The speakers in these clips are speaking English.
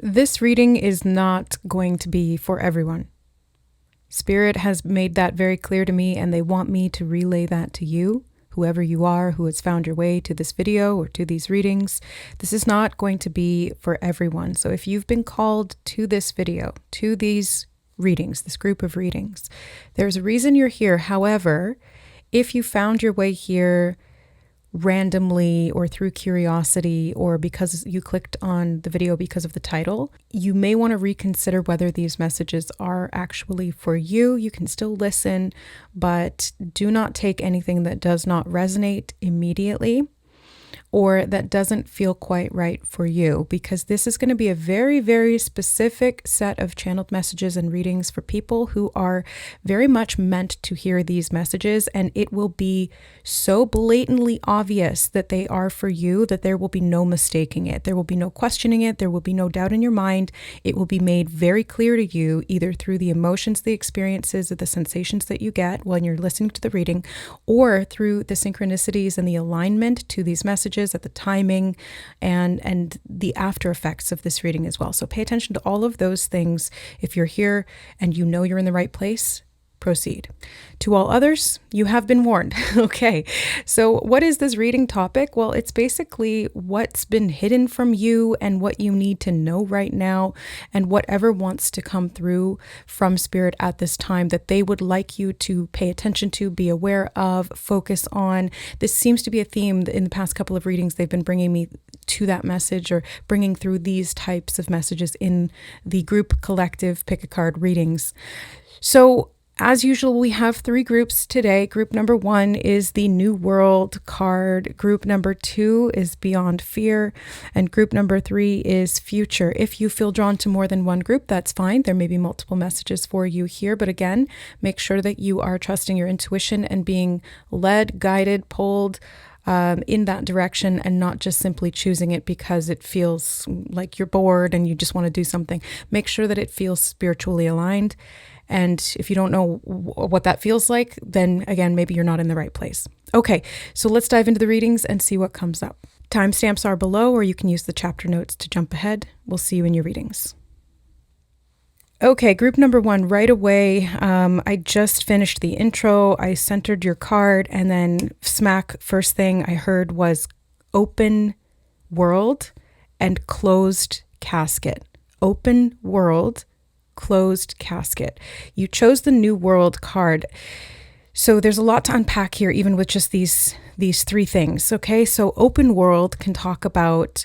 This reading is not going to be for everyone. Spirit has made that very clear to me, and they want me to relay that to you, whoever you are who has found your way to this video or to these readings. This is not going to be for everyone. So if you've been called to this video, to these readings, this group of readings, there's a reason you're here. However, if you found your way here randomly or through curiosity or because you clicked on the video because of the title, you may want to reconsider whether these messages are actually for you. You can still listen, but do not take anything that does not resonate immediately or that doesn't feel quite right for you, because this is going to be a very, very specific set of channeled messages and readings for people who are very much meant to hear these messages, and it will be so blatantly obvious that they are for you that there will be no mistaking it. There will be no questioning it. There will be no doubt in your mind. It will be made very clear to you either through the emotions, the experiences, or the sensations that you get when you're listening to the reading, or through the synchronicities and the alignment to these messages at the timing and the after effects of this reading as well. So pay attention to all of those things. If you're here and you know you're in the right place, proceed. To all others, you have been warned. Okay, so what is this reading topic? Well, it's basically what's been hidden from you and what you need to know right now, and whatever wants to come through from Spirit at this time that they would like you to pay attention to, be aware of, focus on. This seems to be a theme in the past couple of readings. They've been bringing me to that message or bringing through these types of messages in the group collective pick a card readings. So as usual, we have 3 groups today. Group number 1 is the New World card. Group number 2 is Beyond Fear. And group number 3 is Future. If you feel drawn to more than one group, that's fine. There may be multiple messages for you here. But again, make sure that you are trusting your intuition and being led, guided, pulled in that direction, and not just simply choosing it because it feels like you're bored and you just want to do something. Make sure that it feels spiritually aligned. And if you don't know what that feels like, then again, maybe you're not in the right place. Okay, so let's dive into the readings and see what comes up. Timestamps are below, or you can use the chapter notes to jump ahead. We'll see you in your readings. Okay, group number 1, right away, I just finished the intro. I centered your card, and then smack, first thing I heard was open world and closed casket. Open world, closed casket. You chose the New World card. So there's a lot to unpack here, even with just these 3 things. Okay, so open world can talk about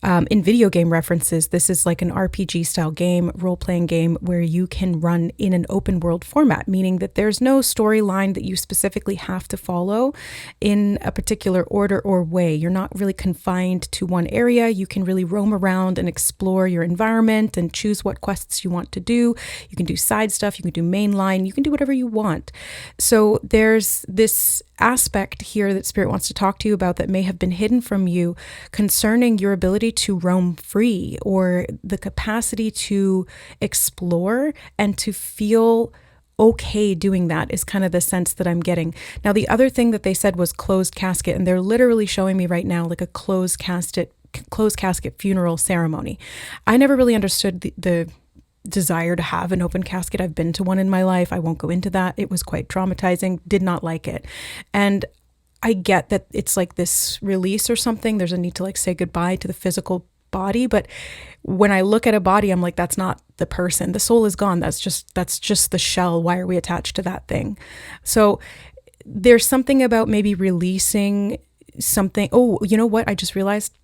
in video game references, this is like an RPG style game, role-playing game where you can run in an open world format, meaning that there's no storyline that you specifically have to follow in a particular order or way. You're not really confined to one area. You can really roam around and explore your environment and choose what quests you want to do. You can do side stuff, you can do mainline, you can do whatever you want. So there's this aspect here that Spirit wants to talk to you about that may have been hidden from you concerning your ability to roam free, or the capacity to explore and to feel okay doing that is kind of the sense that I'm getting. Now, the other thing that they said was closed casket, and they're literally showing me right now like a closed casket funeral ceremony. I never really understood the desire to have an open casket. I've been to one in my life. I won't go into that. It was quite traumatizing. Did not like it. And I get that it's like this release or something. There's a need to like say goodbye to the physical body. But when I look at a body, I'm like, that's not the person. The soul is gone. That's just the shell. Why are we attached to that thing? So there's something about maybe releasing something. Oh, you know what? I just realized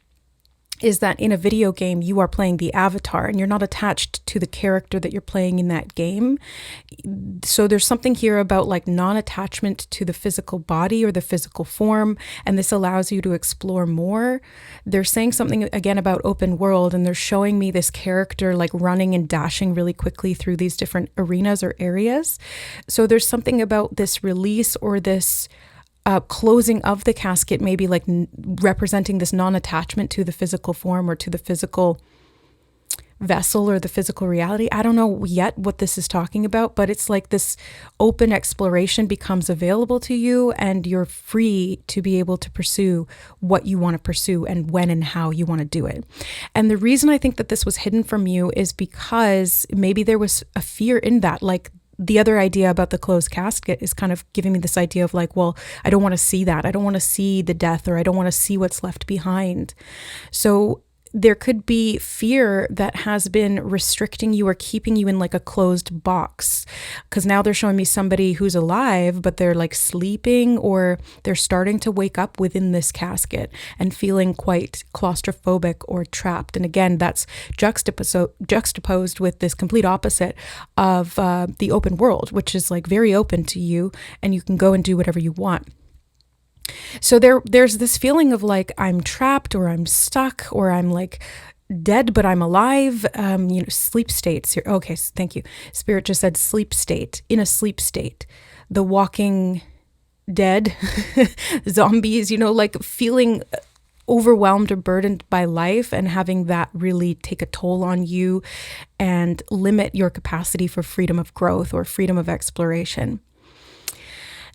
is that in a video game, you are playing the avatar and you're not attached to the character that you're playing in that game. So there's something here about like non-attachment to the physical body or the physical form, and this allows you to explore more. They're saying something again about open world, and they're showing me this character like running and dashing really quickly through these different arenas or areas. So there's something about this release or this closing of the casket, maybe like representing this non-attachment to the physical form or to the physical vessel or the physical reality. I don't know yet what this is talking about, but it's like this open exploration becomes available to you, and you're free to be able to pursue what you want to pursue and when and how you want to do it. And the reason I think that this was hidden from you is because maybe there was a fear in that. Like, the other idea about the closed casket is kind of giving me this idea of like, well, I don't want to see that. I don't want to see the death, or I don't want to see what's left behind. So there could be fear that has been restricting you or keeping you in like a closed box. Because now they're showing me somebody who's alive, but they're like sleeping, or they're starting to wake up within this casket and feeling quite claustrophobic or trapped. And again, that's juxtaposed with this complete opposite of the open world, which is like very open to you, and you can go and do whatever you want. So there's this feeling of like, I'm trapped, or I'm stuck, or I'm like dead, but I'm alive. Sleep states here. Okay, thank you. Spirit just said sleep state, in a sleep state. The Walking Dead, zombies, like feeling overwhelmed or burdened by life, and having that really take a toll on you and limit your capacity for freedom of growth or freedom of exploration.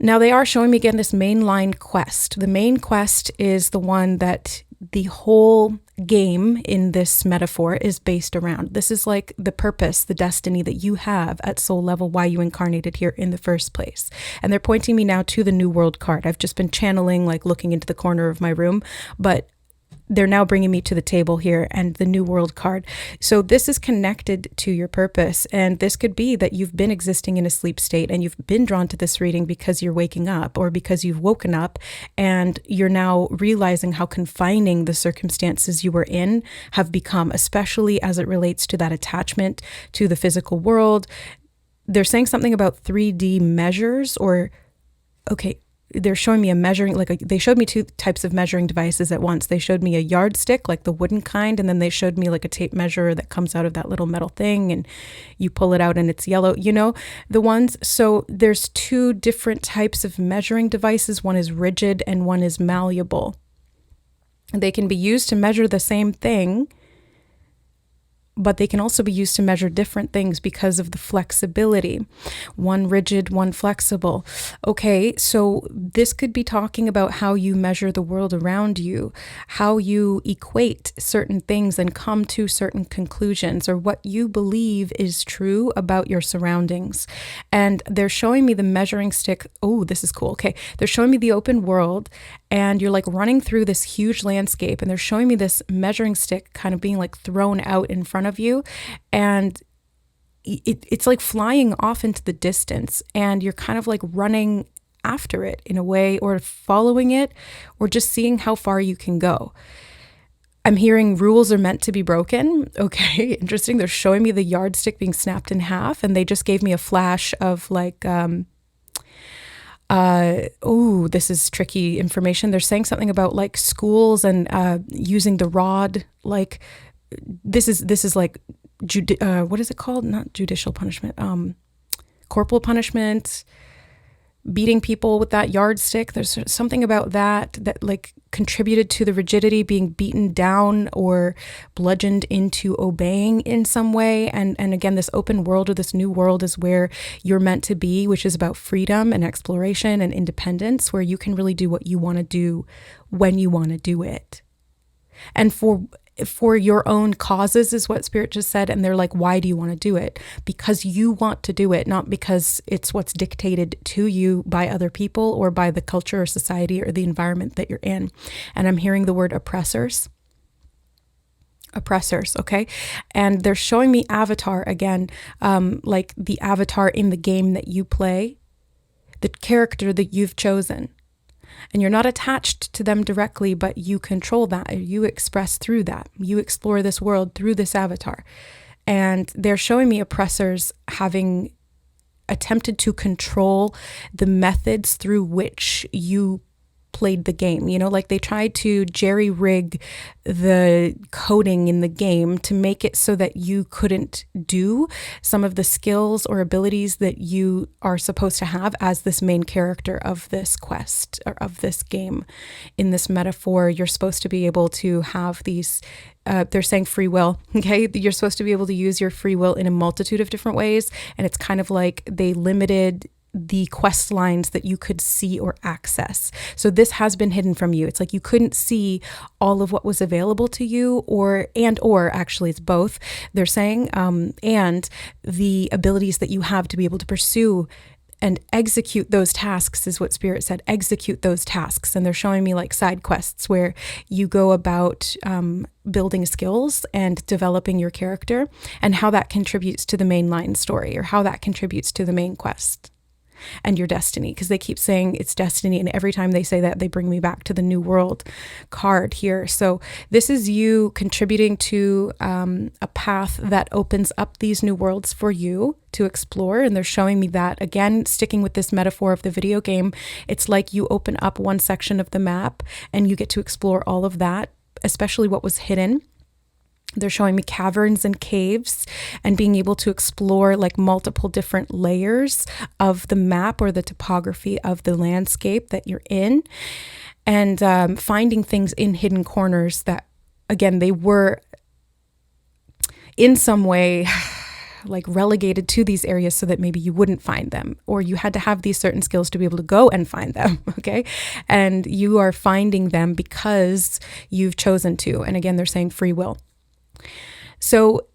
Now, they are showing me again this mainline quest. The main quest is the one that the whole game in this metaphor is based around. This is like the purpose, the destiny that you have at soul level, why you incarnated here in the first place. And they're pointing me now to the New World card. I've just been channeling, like looking into the corner of my room, but they're now bringing me to the table here and the New World card. So this is connected to your purpose. And this could be that you've been existing in a sleep state, and you've been drawn to this reading because you're waking up, or because you've woken up and you're now realizing how confining the circumstances you were in have become, especially as it relates to that attachment to the physical world. They're saying something about 3D measures, or, okay, they're showing me a measuring, they showed me two types of measuring devices at once. They showed me a yardstick, like the wooden kind, and then they showed me like a tape measure that comes out of that little metal thing, and you pull it out and it's yellow, the ones. So there's two different types of measuring devices. One is rigid and one is malleable. They can be used to measure the same thing, but they can also be used to measure different things because of the flexibility. One rigid, one flexible. Okay, so this could be talking about how you measure the world around you, how you equate certain things and come to certain conclusions, or what you believe is true about your surroundings. And they're showing me the measuring stick. Oh, this is cool. Okay, they're showing me the open world, and you're like running through this huge landscape, and they're showing me this measuring stick kind of being like thrown out in front of you, and it's like flying off into the distance, and you're kind of like running after it in a way, or following it, or just seeing how far you can go. I'm hearing rules are meant to be broken. Okay, interesting. They're showing me the yardstick being snapped in half, and they just gave me a flash of like this is tricky information. They're saying something about like schools and using the rod. Like this is like what is it called? Not judicial punishment. Corporal punishment. Beating people with that yardstick. There's something about that like contributed to the rigidity, being beaten down or bludgeoned into obeying in some way. And again, this open world, or this new world, is where you're meant to be, which is about freedom and exploration and independence, where you can really do what you want to do when you want to do it. And for your own causes is what Spirit just said. And they're like, why do you want to do it? Because you want to do it, not because it's what's dictated to you by other people or by the culture or society or the environment that you're in. And I'm hearing the word oppressors, okay? And they're showing me avatar again, like the avatar in the game that you play, the character that you've chosen. And you're not attached to them directly, but you control that. You express through that. You explore this world through this avatar. And they're showing me oppressors having attempted to control the methods through which you played the game, like they tried to jerry rig the coding in the game to make it so that you couldn't do some of the skills or abilities that you are supposed to have as this main character of this quest or of this game. In this metaphor, you're supposed to be able to have these they're saying free will, okay? You're supposed to be able to use your free will in a multitude of different ways. And it's kind of like they limited the quest lines that you could see or access. So this has been hidden from you. It's like you couldn't see all of what was available to you, or actually it's both. They're saying, and the abilities that you have to be able to pursue and execute those tasks is what Spirit said, execute those tasks. And they're showing me like side quests where you go about building skills and developing your character, and how that contributes to the mainline story, or how that contributes to the main quest and your destiny, because they keep saying it's destiny, and every time they say that, they bring me back to the New World card here. So this is you contributing to a path that opens up these new worlds for you to explore. And they're showing me that, again, sticking with this metaphor of the video game, it's like you open up one section of the map and you get to explore all of that, especially what was hidden. They're showing me caverns and caves, and being able to explore like multiple different layers of the map or the topography of the landscape that you're in, and finding things in hidden corners that, again, they were in some way like relegated to these areas so that maybe you wouldn't find them, or you had to have these certain skills to be able to go and find them, okay? And you are finding them because you've chosen to. And again, they're saying free will. So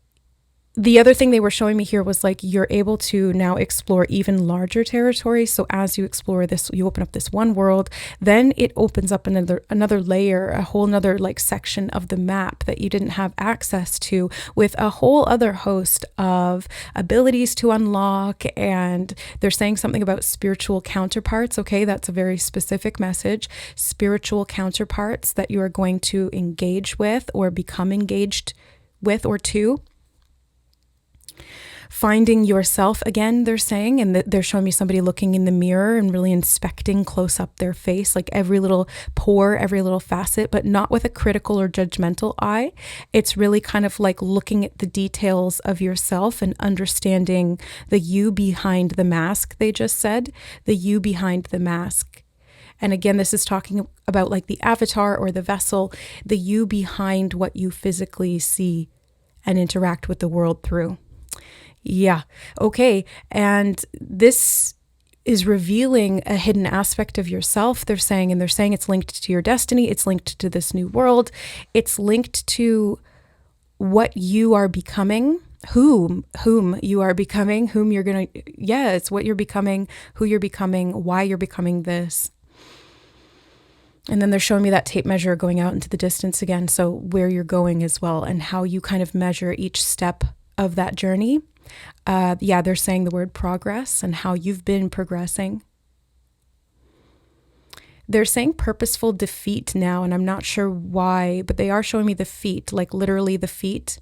the other thing they were showing me here was like you're able to now explore even larger territories. So as you explore this, you open up this one world, then it opens up another layer, a whole nother like section of the map that you didn't have access to, with a whole other host of abilities to unlock. And they're saying something about spiritual counterparts. Okay, that's a very specific message. Spiritual counterparts that you are going to engage with or become engaged with or to. Finding yourself again, they're saying, and they're showing me somebody looking in the mirror and really inspecting close up their face, like every little pore, every little facet, but not with a critical or judgmental eye. It's really kind of like looking at the details of yourself and understanding the you behind the mask, they just said, the you behind the mask. And again, this is talking about like the avatar or the vessel, the you behind what you physically see and interact with the world through. Yeah. Okay. And this is revealing a hidden aspect of yourself, they're saying, and they're saying it's linked to your destiny. It's linked to this new world. It's linked to what you are becoming, whom you are becoming, whom you're going to, it's what you're becoming, who you're becoming, why you're becoming this. And then they're showing me that tape measure going out into the distance again. So where you're going as well, and how you kind of measure each step of that journey. They're saying the word progress and how you've been progressing. They're saying purposeful defeat now, and I'm not sure why, but they are showing me the feet, like literally the feet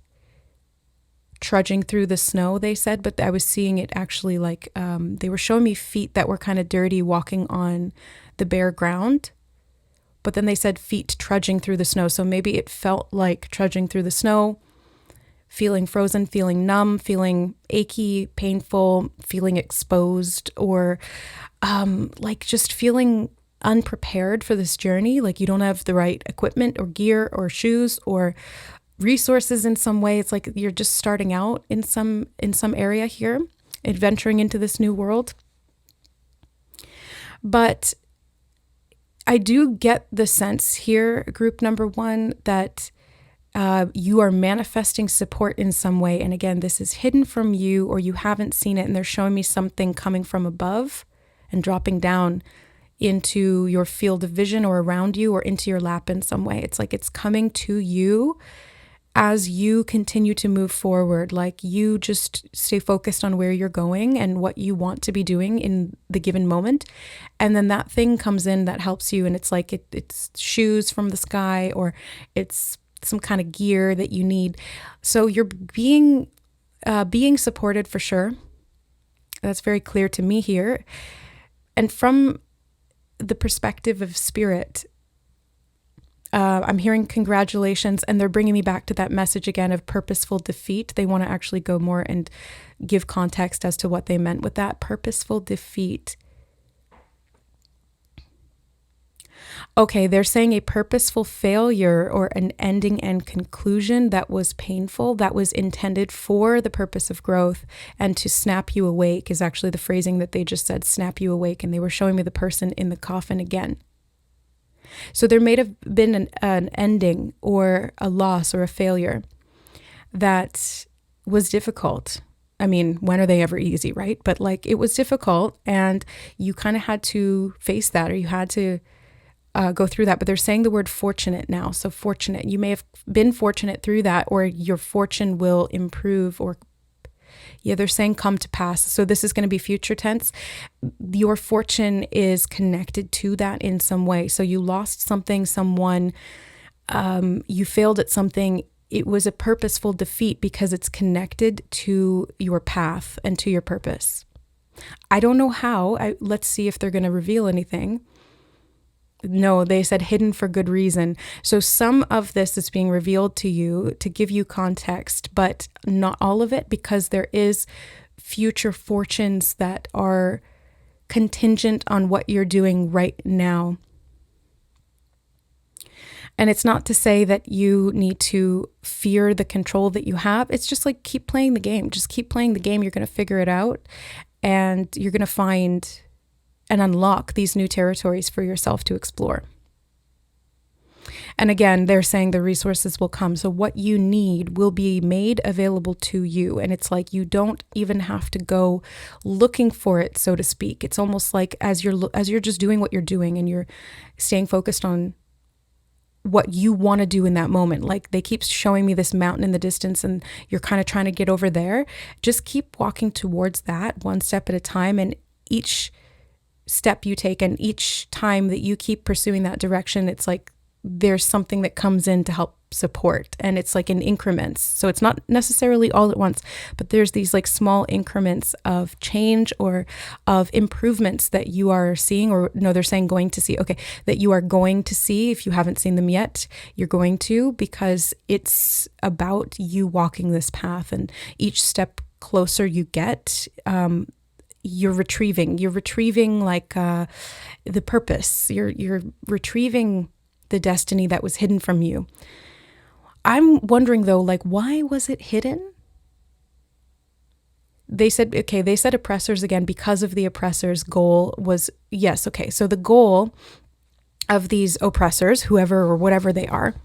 trudging through the snow, they said, but I was seeing it actually like they were showing me feet that were kind of dirty walking on the bare ground. But then they said feet trudging through the snow. So maybe it felt like trudging through the snow, feeling frozen, feeling numb, feeling achy, painful, feeling exposed, or like just feeling unprepared for this journey. Like you don't have the right equipment or gear or shoes or resources in some way. It's like you're just starting out in some area here, adventuring into this new world. But I do get the sense here, group number one, that you are manifesting support in some way. And again, this is hidden from you, or you haven't seen it, and they're showing me something coming from above and dropping down into your field of vision or around you or into your lap in some way. It's like it's coming to you as you continue to move forward. Like you just stay focused on where you're going and what you want to be doing in the given moment. And then that thing comes in that helps you. And it's like it's shoes from the sky, or it's some kind of gear that you need. So you're being supported for sure. That's very clear to me here. And from the perspective of spirit. I'm hearing congratulations, and they're bringing me back to that message again of purposeful defeat. They want to actually go more and give context as to what they meant with that purposeful defeat. Okay, they're saying a purposeful failure or an ending and conclusion that was painful, that was intended for the purpose of growth and to snap you awake is actually the phrasing that they just said, snap you awake. And they were showing me the person in the coffin again. So there may have been an ending or a loss or a failure that was difficult. I mean, when are they ever easy, right? But like it was difficult and you kind of had to face that, or you had to go through that. But they're saying the word fortunate now. So fortunate, you may have been fortunate through that, or your fortune will improve, or they're saying come to pass. So this is going to be future tense. Your fortune is connected to that in some way. So you lost something, someone, you failed at something. It was a purposeful defeat because it's connected to your path and to your purpose. I don't know how. Let's see if they're going to reveal anything. No, they said hidden for good reason. So some of this is being revealed to you to give you context, but not all of it, because there is future fortunes that are contingent on what you're doing right now. And it's not to say that you need to fear the control that you have. It's just like keep playing the game. Just keep playing the game. You're going to figure it out, and you're going to find and unlock these new territories for yourself to explore. And again, they're saying the resources will come. So what you need will be made available to you. And it's like you don't even have to go looking for it, so to speak. It's almost like as you're just doing what you're doing and you're staying focused on what you want to do in that moment. Like they keep showing me this mountain in the distance and you're kind of trying to get over there. Just keep walking towards that one step at a time. And each step you take and each time that you keep pursuing that direction, it's like there's something that comes in to help support, and it's like in increments. So it's not necessarily all at once, but there's these like small increments of change or of improvements that you are seeing, or no, they're saying going to see, okay, that you are going to see. If you haven't seen them yet, you're going to, because it's about you walking this path, and each step closer you get, you're retrieving like the purpose. You're retrieving the destiny that was hidden from you. I'm wondering though, like, why was it hidden? They said oppressors again, because of the oppressor's goal was, yes, okay. So the goal of these oppressors, whoever or whatever they are,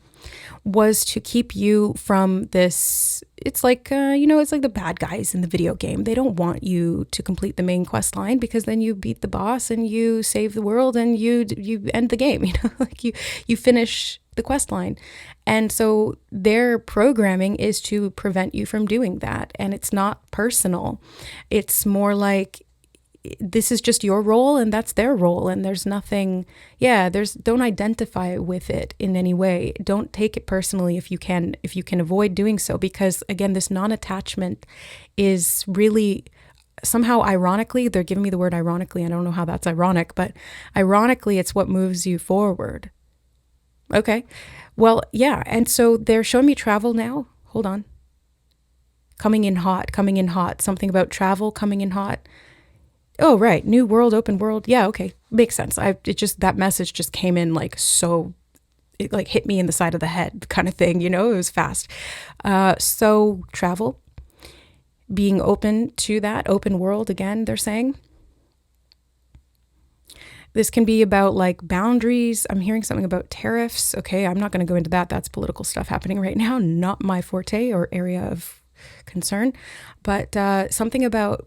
was to keep you from this. It's like, it's like the bad guys in the video game. They don't want you to complete the main quest line, because then you beat the boss and you save the world and you end the game, like you finish the quest line. And so their programming is to prevent you from doing that. And it's not personal. It's more like, this is just your role and that's their role, and there's nothing, don't identify with it in any way. Don't take it personally if you can avoid doing so, because again, this non-attachment is really somehow, ironically, they're giving me the word ironically. I don't know how that's ironic, but ironically, it's what moves you forward. Okay. Well, yeah. And so they're showing me travel now. Hold on. Coming in hot, something about travel coming in hot. Oh, right. New world, open world. Yeah, okay. Makes sense. That message just came in like so, it like hit me in the side of the head kind of thing, it was fast. So travel, being open to that open world again, they're saying. This can be about like boundaries. I'm hearing something about tariffs. Okay, I'm not going to go into that. That's political stuff happening right now. Not my forte or area of concern, but something about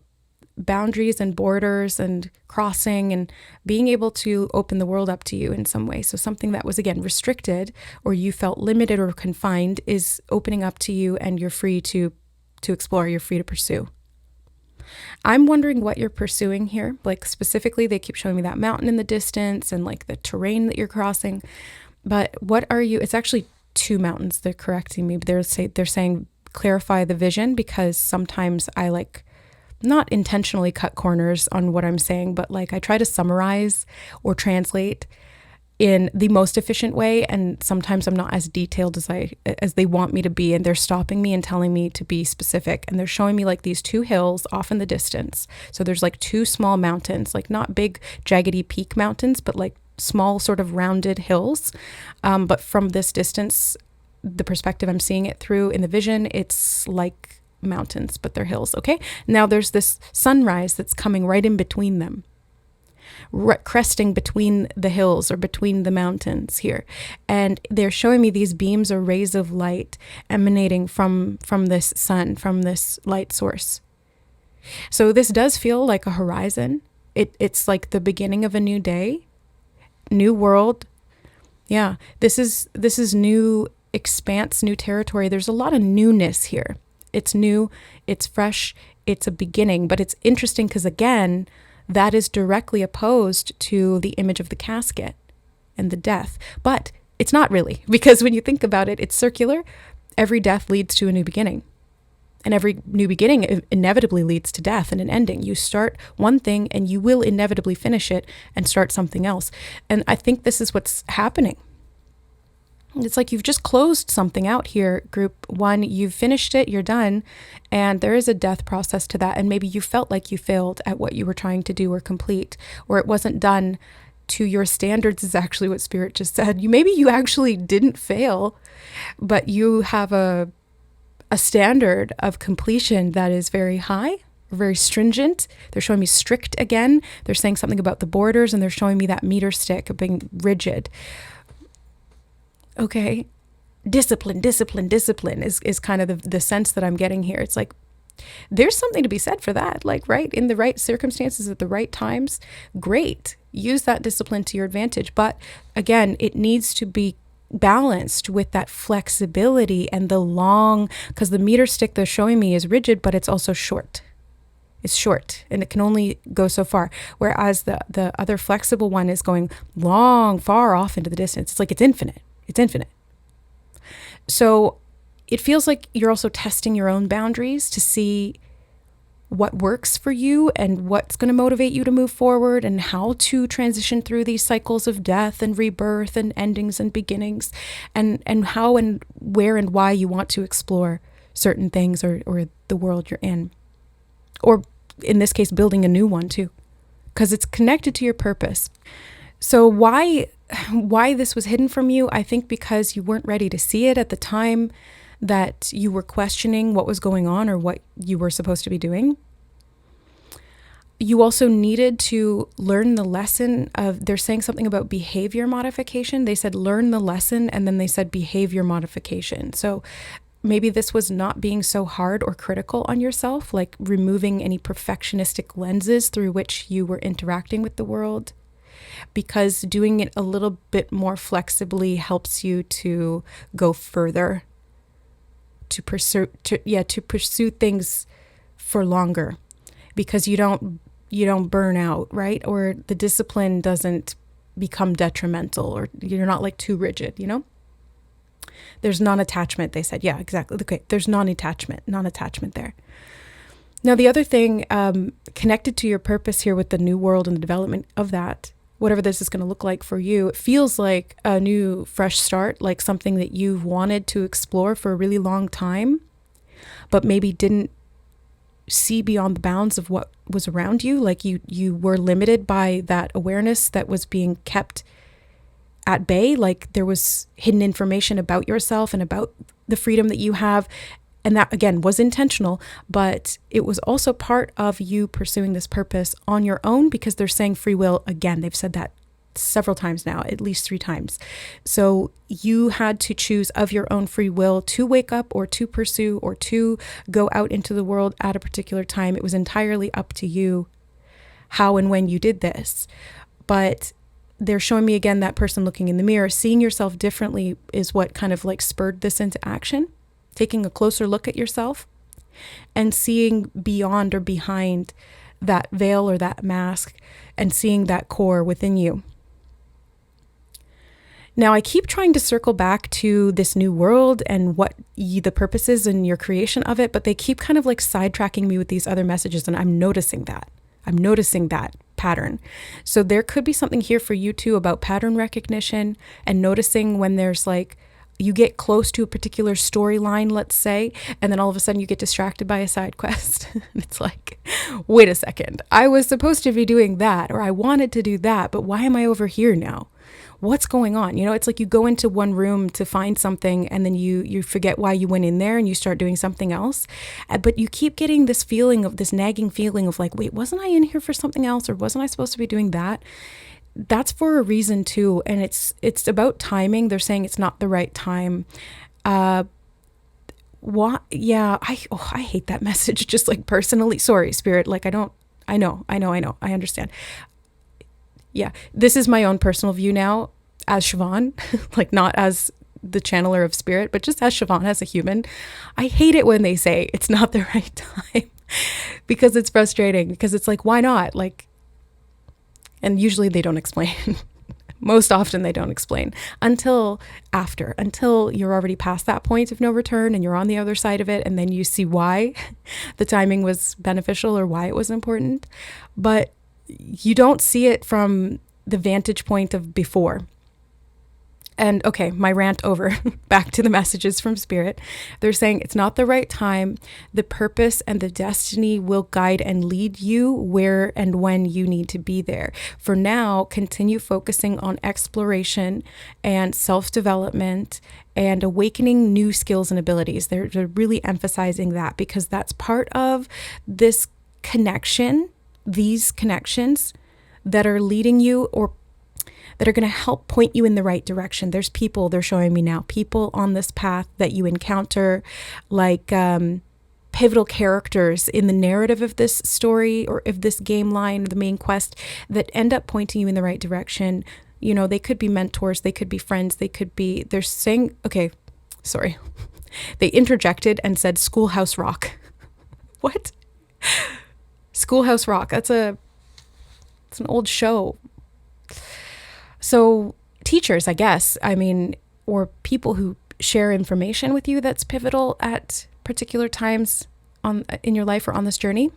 boundaries and borders and crossing and being able to open the world up to you in some way. So something that was, again, restricted or you felt limited or confined is opening up to you, and you're free to explore, you're free to pursue. I'm wondering what you're pursuing here. Like specifically, they keep showing me that mountain in the distance and like the terrain that you're crossing. But what are you, it's actually two mountains. They're correcting me, but they're saying clarify the vision, because sometimes I like not intentionally cut corners on what I'm saying, but like I try to summarize or translate in the most efficient way, and sometimes I'm not as detailed as they want me to be, and they're stopping me and telling me to be specific, and they're showing me like these two hills off in the distance. So there's like two small mountains, like not big jaggedy peak mountains, but like small sort of rounded hills. But from this distance, the perspective I'm seeing it through in the vision, it's like mountains, but they're hills. Okay, now there's this sunrise that's coming right in between them, cresting between the hills or between the mountains here, and they're showing me these beams or rays of light emanating from this sun, from this light source. So this does feel like a horizon. It's like the beginning of a new day, new world. Yeah, this is new expanse, new territory. There's a lot of newness here. It's new, it's fresh, it's a beginning. But it's interesting because, again, that is directly opposed to the image of the casket and the death. But it's not really, because when you think about it, it's circular. Every death leads to a new beginning. And every new beginning inevitably leads to death and an ending. You start one thing and you will inevitably finish it and start something else. And I think this is what's happening. It's like you've just closed something out here, group one. You've finished it, you're done, and there is a death process to that. And maybe you felt like you failed at what you were trying to do or complete, or it wasn't done to your standards, is actually what Spirit just said. Maybe you actually didn't fail, but you have a standard of completion that is very high, very stringent. They're showing me strict again. They're saying something about the borders, and they're showing me that meter stick of being rigid. Okay, discipline is kind of the sense that I'm getting here. It's like there's something to be said for that, like, right, in the right circumstances at the right times, great. Use that discipline to your advantage. But again, it needs to be balanced with that flexibility and the long, because the meter stick they're showing me is rigid, but it's also short. It's short and it can only go so far. Whereas the other flexible one is going long, far off into the distance. It's like it's infinite. It's infinite. So it feels like you're also testing your own boundaries to see what works for you and what's going to motivate you to move forward, and how to transition through these cycles of death and rebirth and endings and beginnings, and how and where and why you want to explore certain things or the world you're in. Or in this case, building a new one too, because it's connected to your purpose. So why this was hidden from you? I think because you weren't ready to see it at the time that you were questioning what was going on or what you were supposed to be doing. You also needed to learn the lesson of, they're saying something about behavior modification. They said learn the lesson, and then they said behavior modification. So maybe this was not being so hard or critical on yourself, like removing any perfectionistic lenses through which you were interacting with the world, because doing it a little bit more flexibly helps you to go further, to pursue things for longer, because you don't burn out, right? Or the discipline doesn't become detrimental, or you're not like too rigid, you know? There's non-attachment, they said. Yeah, exactly. Okay, there's non-attachment there. Now, the other thing connected to your purpose here with the new world and the development of that, whatever this is going to look like for you, it feels like a new, fresh start, like something that you've wanted to explore for a really long time, but maybe didn't see beyond the bounds of what was around you. Like you were limited by that awareness that was being kept at bay. Like there was hidden information about yourself and about the freedom that you have. And that, again, was intentional, but it was also part of you pursuing this purpose on your own, because they're saying free will again. They've said that several times now, at least 3 times. So you had to choose of your own free will to wake up or to pursue or to go out into the world at a particular time. It was entirely up to you how and when you did this. But they're showing me again, that person looking in the mirror, seeing yourself differently is what kind of like spurred this into action. Taking a closer look at yourself and seeing beyond or behind that veil or that mask, and seeing that core within you. Now, I keep trying to circle back to this new world and what the purpose is and your creation of it, but they keep kind of like sidetracking me with these other messages, and I'm noticing that. I'm noticing that pattern. So there could be something here for you too about pattern recognition and noticing when there's like, you get close to a particular storyline, let's say, and then all of a sudden you get distracted by a side quest. It's like, wait a second, I was supposed to be doing that, or I wanted to do that, but why am I over here now? What's going on? You know, it's like you go into one room to find something and then you forget why you went in there and you start doing something else. But you keep getting this feeling of this nagging feeling of like, wait, wasn't I in here for something else? Or wasn't I supposed to be doing that? That's for a reason too. And it's about timing. They're saying it's not the right time. What? Yeah, I hate that message. Just like personally, sorry, Spirit. Like I know. I understand. Yeah, this is my own personal view now as Siobhan, like not as the channeler of spirit, but just as Siobhan, as a human. I hate it when they say it's not the right time because it's frustrating, because it's like, why not? Like, and usually they don't explain. Most often they don't explain until you're already past that point of no return and you're on the other side of it. And then you see why the timing was beneficial or why it was important. But you don't see it from the vantage point of before. And okay, my rant over. Back to the messages from Spirit. They're saying it's not the right time. The purpose and the destiny will guide and lead you where and when you need to be there. For now, continue focusing on exploration and self-development and awakening new skills and abilities. They're really emphasizing that because that's part of this connection, these connections that are leading you or that are going to help point you in the right direction. There's people, they're showing me now, people on this path that you encounter, like pivotal characters in the narrative of this story or of this game line, the main quest, that end up pointing you in the right direction. You know, they could be mentors, they could be friends, they're saying, okay, sorry. They interjected and said Schoolhouse Rock. What? Schoolhouse Rock. It's an old show. So teachers, I guess, I mean, or people who share information with you that's pivotal at particular times in your life or on this journey.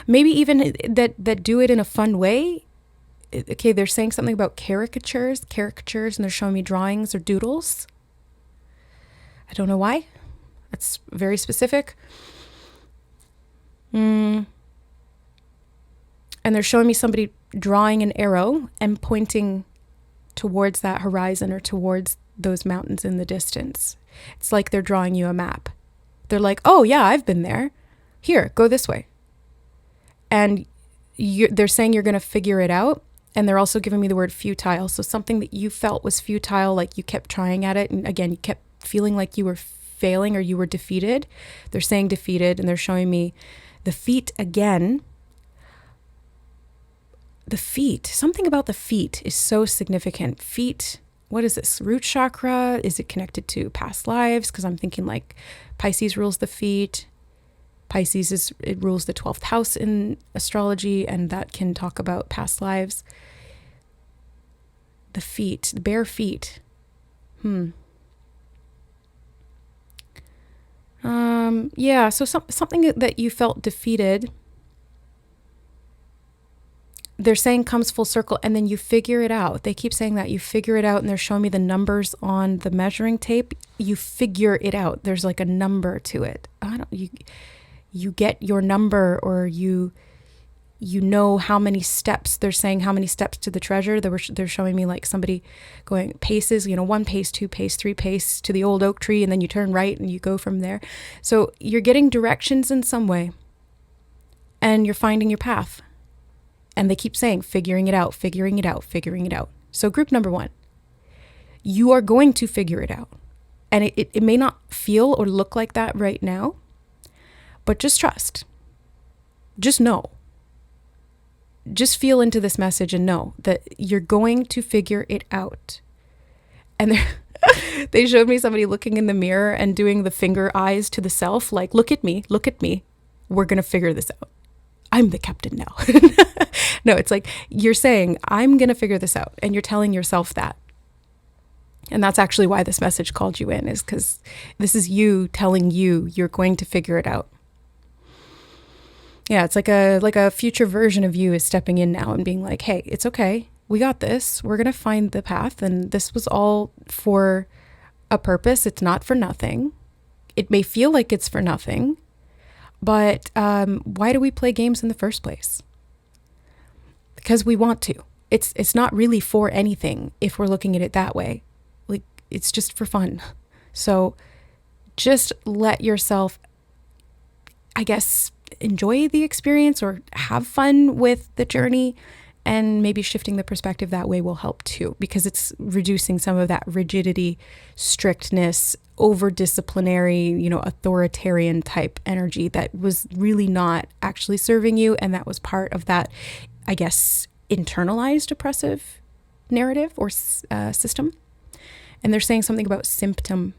Maybe even that do it in a fun way. Okay, they're saying something about caricatures, and they're showing me drawings or doodles. I don't know why. That's very specific. And they're showing me somebody drawing an arrow and pointing towards that horizon or towards those mountains in the distance. It's like they're drawing you a map. They're like, oh yeah, I've been there. Here, go this way. And they're saying you're going to figure it out. And they're also giving me the word futile. So something that you felt was futile, like you kept trying at it. And again, you kept feeling like you were failing or you were defeated. They're saying defeated, and they're showing me the feet again. The feet, something about the feet is so significant. Feet, what is this? Root chakra? Is it connected to past lives? Because I'm thinking like Pisces rules the feet. Pisces it rules the 12th house in astrology, and that can talk about past lives. The feet, the bare feet. Yeah, so something that you felt defeated, they're saying comes full circle, and then you figure it out. They keep saying that you figure it out, and they're showing me the numbers on the measuring tape. You figure it out. There's like a number to it. You get your number, or you know how many steps. They're saying how many steps to the treasure. They're showing me like somebody going paces, 1 pace, 2 pace, 3 pace to the old oak tree, and then you turn right and you go from there. So you're getting directions in some way, and you're finding your path. And they keep saying, figuring it out, figuring it out, figuring it out. So group number 1, you are going to figure it out. And it may not feel or look like that right now, but just trust. Just know. Just feel into this message and know that you're going to figure it out. And they showed me somebody looking in the mirror and doing the finger eyes to the self, like, look at me, we're going to figure this out. I'm the captain now. No, it's like you're saying, I'm going to figure this out. And you're telling yourself that. And that's actually why this message called you in, is because this is you telling you you're going to figure it out. Yeah, it's like a future version of you is stepping in now and being like, hey, it's okay. We got this. We're going to find the path. And this was all for a purpose. It's not for nothing. It may feel like it's for nothing, but why do we play games in the first place? Because we want to. It's not really for anything if we're looking at it that way. Like, it's just for fun. So just let yourself, I guess, enjoy the experience or have fun with the journey, and maybe shifting the perspective that way will help too, because it's reducing some of that rigidity, strictness, over disciplinary, authoritarian type energy that was really not actually serving you. And that was part of that, I guess, internalized oppressive narrative or system. And they're saying something about symptom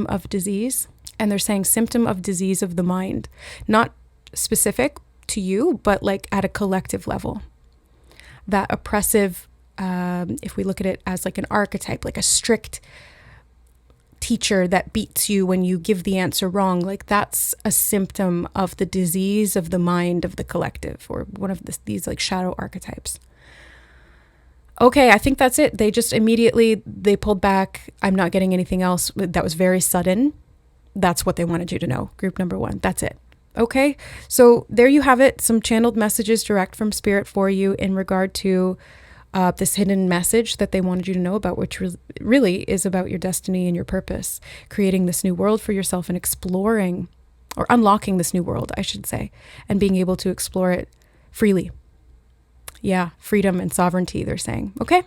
of disease. And they're saying symptom of disease of the mind, not specific to you, but like at a collective level. That oppressive, if we look at it as like an archetype, like a strict teacher that beats you when you give the answer wrong, like that's a symptom of the disease of the mind of the collective, or one of these like shadow archetypes. Okay, I think that's it. They just immediately, they pulled back. I'm not getting anything else. That was very sudden. That's what they wanted you to know. Group number 1. That's it. Okay. So there you have it. Some channeled messages direct from Spirit for you in regard to this hidden message that they wanted you to know about, which really is about your destiny and your purpose, creating this new world for yourself and exploring, or unlocking this new world, I should say, and being able to explore it freely. Yeah. Freedom and sovereignty, they're saying. Okay.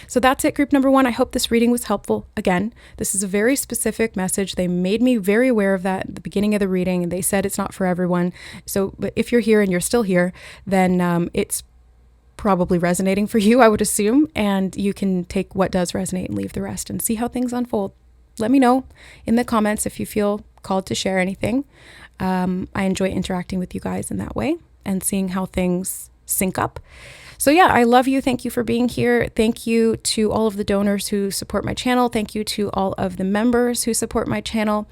So that's it, group number 1. I hope this reading was helpful. Again, this is a very specific message. They made me very aware of that at the beginning of the reading, and they said it's not for everyone. So, but if you're here and you're still here, then it's probably resonating for you, I would assume, and you can take what does resonate and leave the rest and see how things unfold. Let me know in the comments if you feel called to share anything. I enjoy interacting with you guys in that way and seeing how things sync up. So yeah, I love you. Thank you for being here. Thank you to all of the donors who support my channel. Thank you to all of the members who support my channel.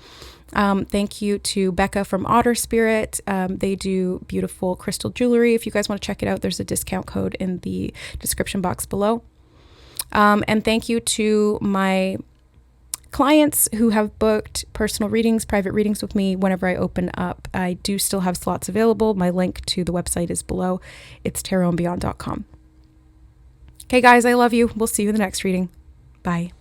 Thank you to Becca from Otter Spirit. They do beautiful crystal jewelry. If you guys want to check it out, there's a discount code in the description box below. And thank you to my clients who have booked personal readings, private readings with me whenever I open up. I do still have slots available. My link to the website is below. It's tarotandbeyond.com. Okay, guys, I love you. We'll see you in the next reading. Bye.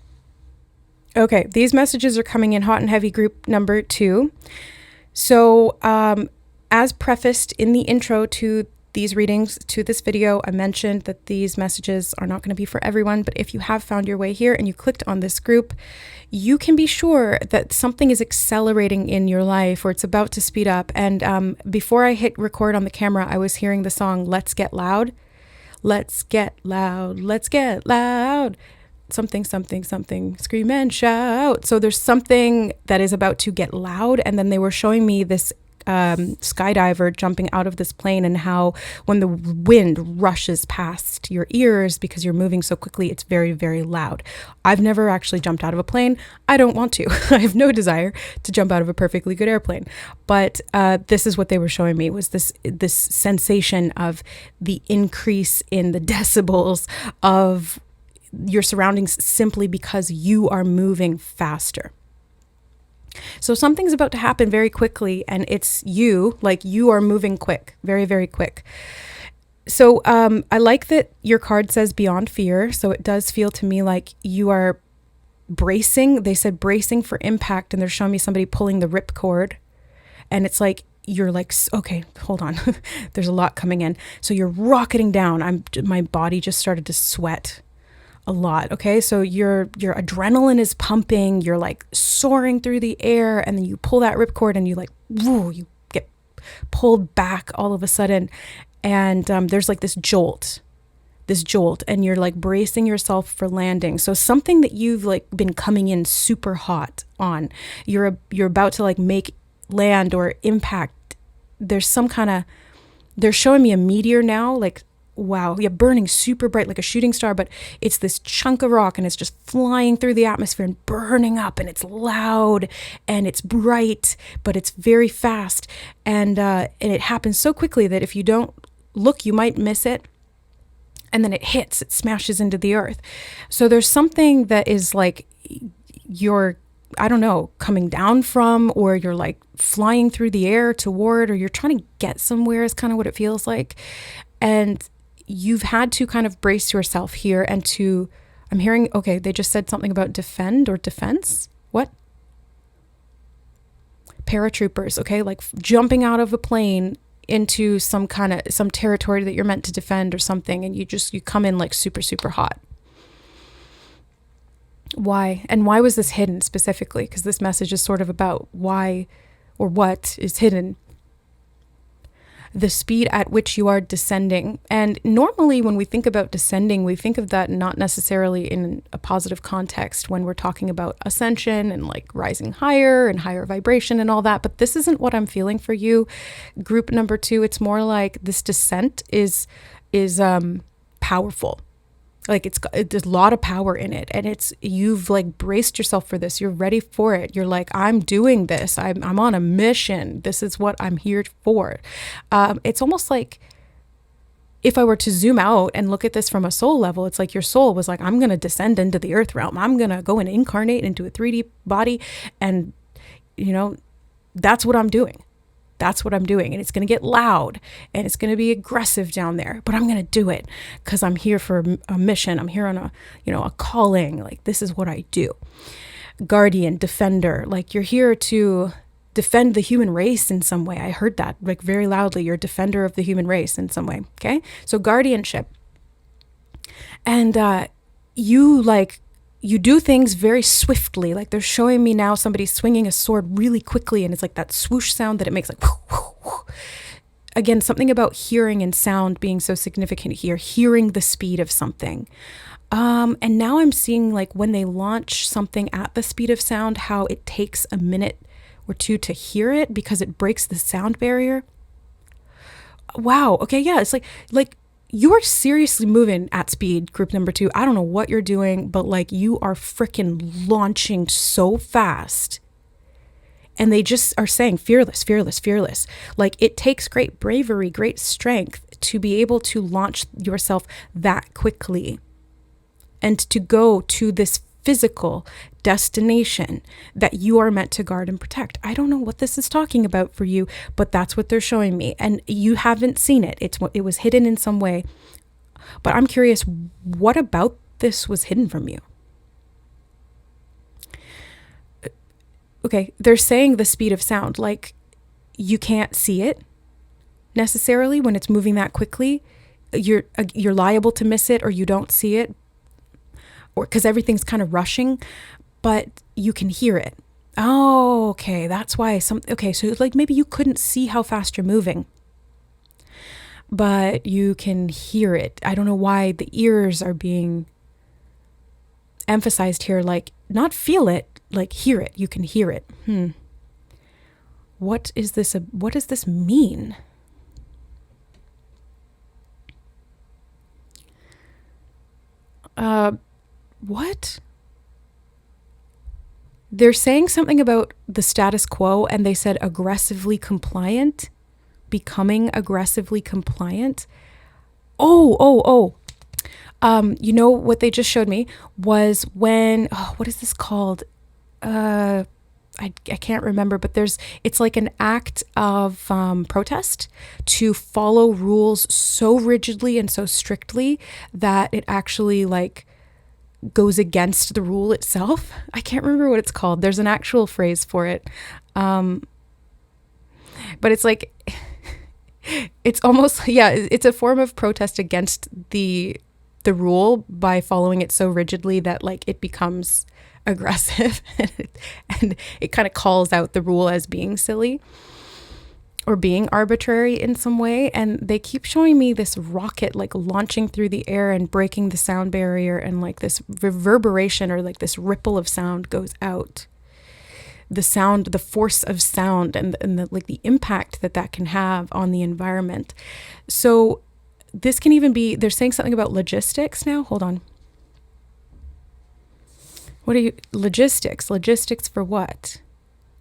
Okay, these messages are coming in hot and heavy, group number 2. So, as prefaced in the intro to these readings, to this video, I mentioned that these messages are not going to be for everyone, but if you have found your way here and you clicked on this group, you can be sure that something is accelerating in your life, or it's about to speed up. And before I hit record on the camera, I was hearing the song, Let's Get Loud. Let's get loud, let's get loud. Something, something, something, scream and shout. So there's something that is about to get loud. And then they were showing me this skydiver jumping out of this plane, and how when the wind rushes past your ears because you're moving so quickly, it's very, very loud. I've never actually jumped out of a plane. I don't want to. I have no desire to jump out of a perfectly good airplane. But this is what they were showing me, was this sensation of the increase in the decibels of your surroundings simply because you are moving faster. So something's about to happen very quickly, and it's you, like you are moving quick, very, very quick. So I like that your card says beyond fear. So it does feel to me like you are bracing. They said bracing for impact, and they're showing me somebody pulling the ripcord, and it's like, you're like, okay, hold on. There's a lot coming in. So you're rocketing down. My body just started to sweat a lot. Okay. So your adrenaline is pumping, you're like soaring through the air, and then you pull that ripcord and you like, woo, you get pulled back all of a sudden. And there's like this jolt, and you're like bracing yourself for landing. So something that you've like been coming in super hot on, you're about to like make land or impact. There's some kind of They're showing me a meteor now, like, wow, yeah, burning super bright like a shooting star, but it's this chunk of rock and it's just flying through the atmosphere and burning up, and it's loud and it's bright, but it's very fast, and it happens so quickly that if you don't look, you might miss it. And then it smashes into the earth. So there's something that is like you're, I don't know, coming down from, or you're like flying through the air toward, or you're trying to get somewhere is kind of what it feels like. And you've had to kind of brace yourself here and to, I'm hearing, okay, they just said something about defend or defense. What? Paratroopers, okay, like jumping out of a plane into some territory that you're meant to defend or something, and you come in like super, super hot. Why? And why was this hidden specifically? Because this message is sort of about why or what is hidden. The speed at which you are descending. And normally when we think about descending, we think of that not necessarily in a positive context when we're talking about ascension and like rising higher and higher vibration and all that. But this isn't what I'm feeling for you. Group number 2, it's more like this descent is powerful. Like there's a lot of power in it, and you've like braced yourself for this. You're ready for it. You're like, I'm doing this. I'm on a mission. This is what I'm here for. It's almost like if I were to zoom out and look at this from a soul level, it's like your soul was like, I'm going to descend into the earth realm. I'm going to go and incarnate into a 3D body. And, that's what I'm doing. That's what I'm doing. And it's going to get loud and it's going to be aggressive down there, but I'm going to do it because I'm here for a mission. I'm here on a calling. Like, this is what I do. Guardian, defender, like you're here to defend the human race in some way. I heard that like very loudly. You're a defender of the human race in some way. Okay. So guardianship. And, you do things very swiftly. Like they're showing me now somebody swinging a sword really quickly, and it's like that swoosh sound that it makes, like whoo, whoo, whoo. Again, something about hearing and sound being so significant here, hearing the speed of something. And now I'm seeing like when they launch something at the speed of sound, how it takes a minute or two to hear it because it breaks the sound barrier. Wow. Okay. Yeah. It's like you are seriously moving at speed, group number 2. I don't know what you're doing, but like you are freaking launching so fast. And they just are saying fearless, fearless, fearless. Like it takes great bravery, great strength to be able to launch yourself that quickly and to go to this physical destination that you are meant to guard and protect. I don't know what this is talking about for you, but that's what they're showing me. And you haven't seen it. It was hidden in some way. But I'm curious, what about this was hidden from you? Okay, they're saying the speed of sound, like you can't see it necessarily when it's moving that quickly. You're liable to miss it, or you don't see it, or because everything's kind of rushing, but you can hear it. Oh, okay. That's why so like maybe you couldn't see how fast you're moving, but you can hear it. I don't know why the ears are being emphasized here, like not feel it, like hear it. You can hear it. What is this? What does this mean? What? They're saying something about the status quo, and they said aggressively compliant, becoming aggressively compliant. Oh. What they just showed me was when, what is this called? I can't remember, but it's like an act of protest to follow rules so rigidly and so strictly that it actually like goes against the rule itself. I can't remember what it's called. There's an actual phrase for it. But it's like, it's almost, it's a form of protest against the rule by following it so rigidly that like it becomes aggressive and it kind of calls out the rule as being silly or being arbitrary in some way. And they keep showing me this rocket like launching through the air and breaking the sound barrier, and like this reverberation or like this ripple of sound goes out. the sound, the force of sound, and the like the impact that that can have on the environment. So this can even be, they're saying something about logistics now. Hold on. What are you, logistics? Logistics for what?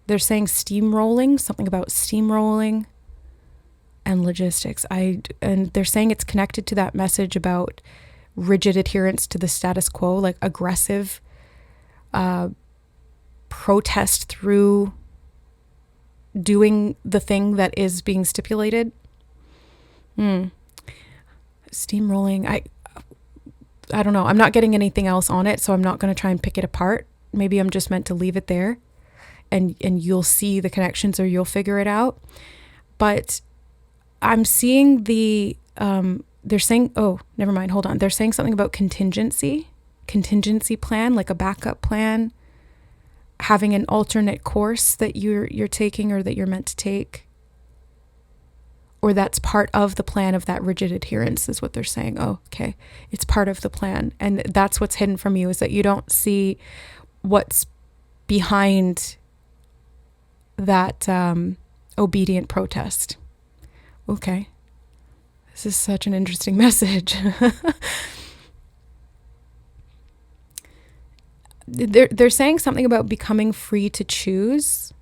They're saying steamrolling, something about steamrolling and logistics. And they're saying it's connected to that message about rigid adherence to the status quo, like aggressive protest through doing the thing that is being stipulated. Steamrolling. I don't know. I'm not getting anything else on it, so I'm not going to try and pick it apart. Maybe I'm just meant to leave it there, and you'll see the connections, or you'll figure it out. But I'm seeing the they're saying, oh, never mind, hold on. They're saying something about contingency plan, like a backup plan, having an alternate course that you're taking, or that you're meant to take, or that's part of the plan of that rigid adherence, is what they're saying. Oh, okay. It's part of the plan. And that's what's hidden from you, is that you don't see what's behind that obedient protest. Okay. This is such an interesting message. They're saying something about becoming free to choose.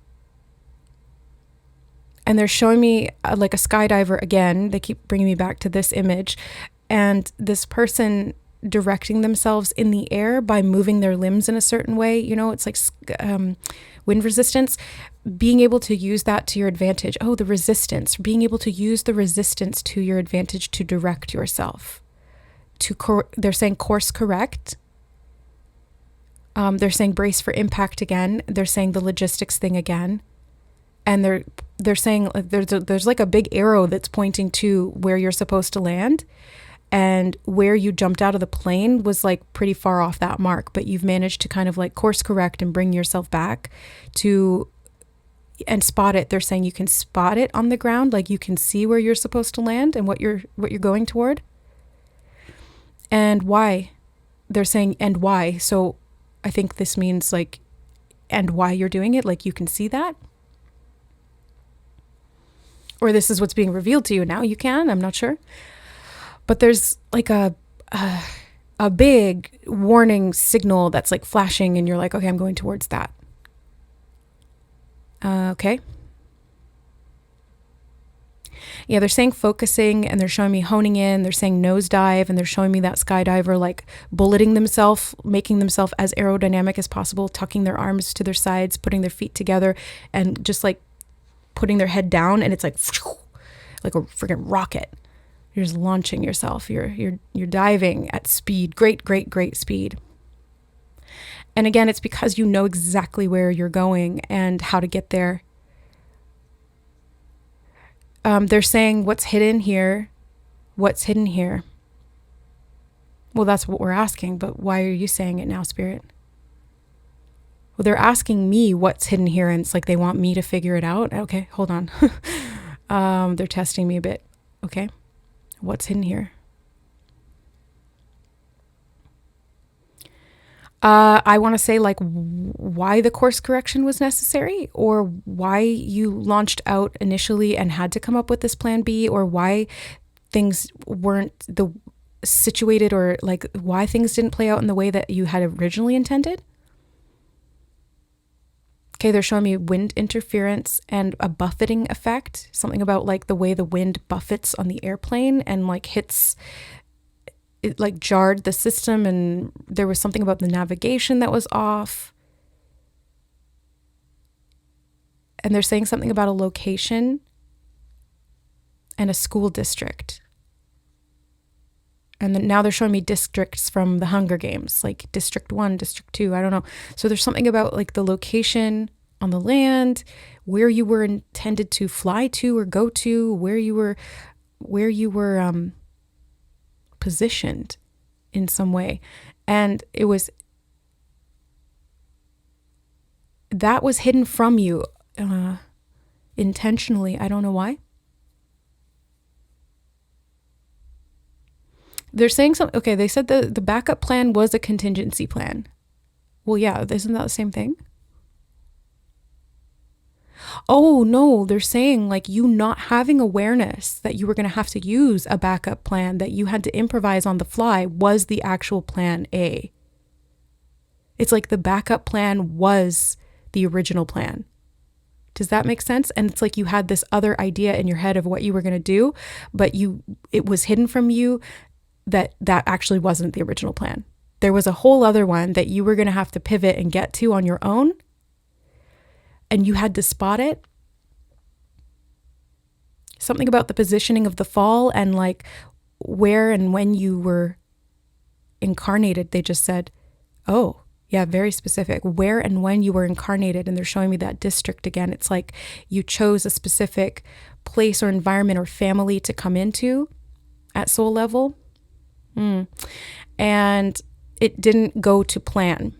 And they're showing me like a skydiver again. They keep bringing me back to this image. And this person directing themselves in the air by moving their limbs in a certain way. You know, it's like wind resistance. Being able to use that to your advantage. Oh, the resistance. Being able to use the resistance to your advantage to direct yourself. They're saying course correct. They're saying brace for impact again. They're saying the logistics thing again. And they're saying there's like a big arrow that's pointing to where you're supposed to land, and where you jumped out of the plane was like pretty far off that mark, but you've managed to kind of like course correct and bring yourself back to and spot it. They're saying you can spot it on the ground, like you can see where you're supposed to land and what you're going toward. And why? They're saying and why. So I think this means like and why you're doing it, like you can see that. Or this is what's being revealed to you now. You can, I'm not sure. But there's like a big warning signal that's like flashing, and you're like, okay, I'm going towards that. Okay. Yeah, they're saying focusing, and they're showing me honing in. They're saying nosedive, and they're showing me that skydiver like bulleting themselves, making themselves as aerodynamic as possible, tucking their arms to their sides, putting their feet together, and just like putting their head down, and it's like a freaking rocket. You're just launching yourself. You're diving at speed, great speed. And again, it's because you know exactly where you're going and how to get there. They're saying what's hidden here. Well, that's what we're asking, but why are you saying it now, Spirit? Well, they're asking me what's hidden here, and it's like they want me to figure it out. Okay, hold on. They're testing me a bit. Okay, what's hidden here? I want to say like why the course correction was necessary, or why you launched out initially and had to come up with this plan B, or why things weren't situated, or like why things didn't play out in the way that you had originally intended. Okay, they're showing me wind interference and a buffeting effect. Something about like the way the wind buffets on the airplane and like hits, it like jarred the system, and there was something about the navigation that was off. And they're saying something about a location and a school district. And then now they're showing me districts from the Hunger Games, like District 1, District 2, I don't know. So there's something about like the location on the land, where you were intended to fly to or go to, where you were positioned in some way. And that was hidden from you intentionally. I don't know why. They're saying something. Okay, they said the backup plan was a contingency plan. Well, yeah, isn't that the same thing? Oh no, they're saying like you not having awareness that you were going to have to use a backup plan, that you had to improvise on the fly, was the actual plan A. It's like the backup plan was the original plan. Does that make sense? And it's like you had this other idea in your head of what you were going to do, but it was hidden from you that actually wasn't the original plan. There was a whole other one that you were going to have to pivot and get to on your own, and you had to spot it. Something about the positioning of the fall and like where and when you were incarnated. They just said, oh, yeah, very specific. Where and when you were incarnated. And they're showing me that district again. It's like you chose a specific place or environment or family to come into at soul level. And it didn't go to plan.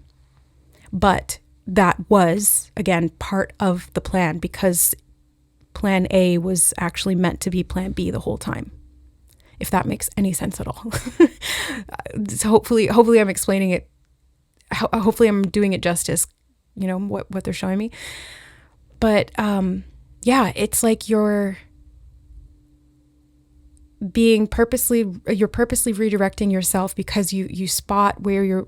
But that was, again, part of the plan, because plan A was actually meant to be plan B the whole time, if that makes any sense at all. So hopefully I'm explaining it. Hopefully I'm doing it justice, what they're showing me. But yeah, it's like you're purposely redirecting yourself because you spot where you're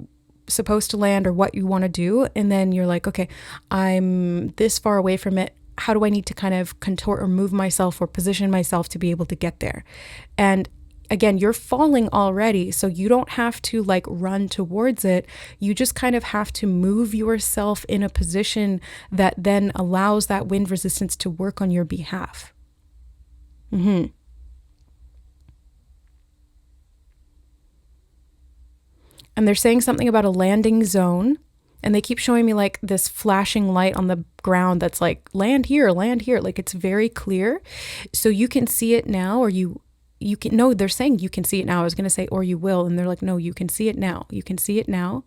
supposed to land or what you want to do. And then you're like, okay, I'm this far away from it. How do I need to kind of contort or move myself or position myself to be able to get there? And again, you're falling already, so you don't have to like run towards it. You just kind of have to move yourself in a position that then allows that wind resistance to work on your behalf. And they're saying something about a landing zone, and they keep showing me like this flashing light on the ground that's like, land here. Like it's very clear. So you can see it now, or you can, no, they're saying you can see it now. I was going to say, or you will. And they're like, no, you can see it now. You can see it now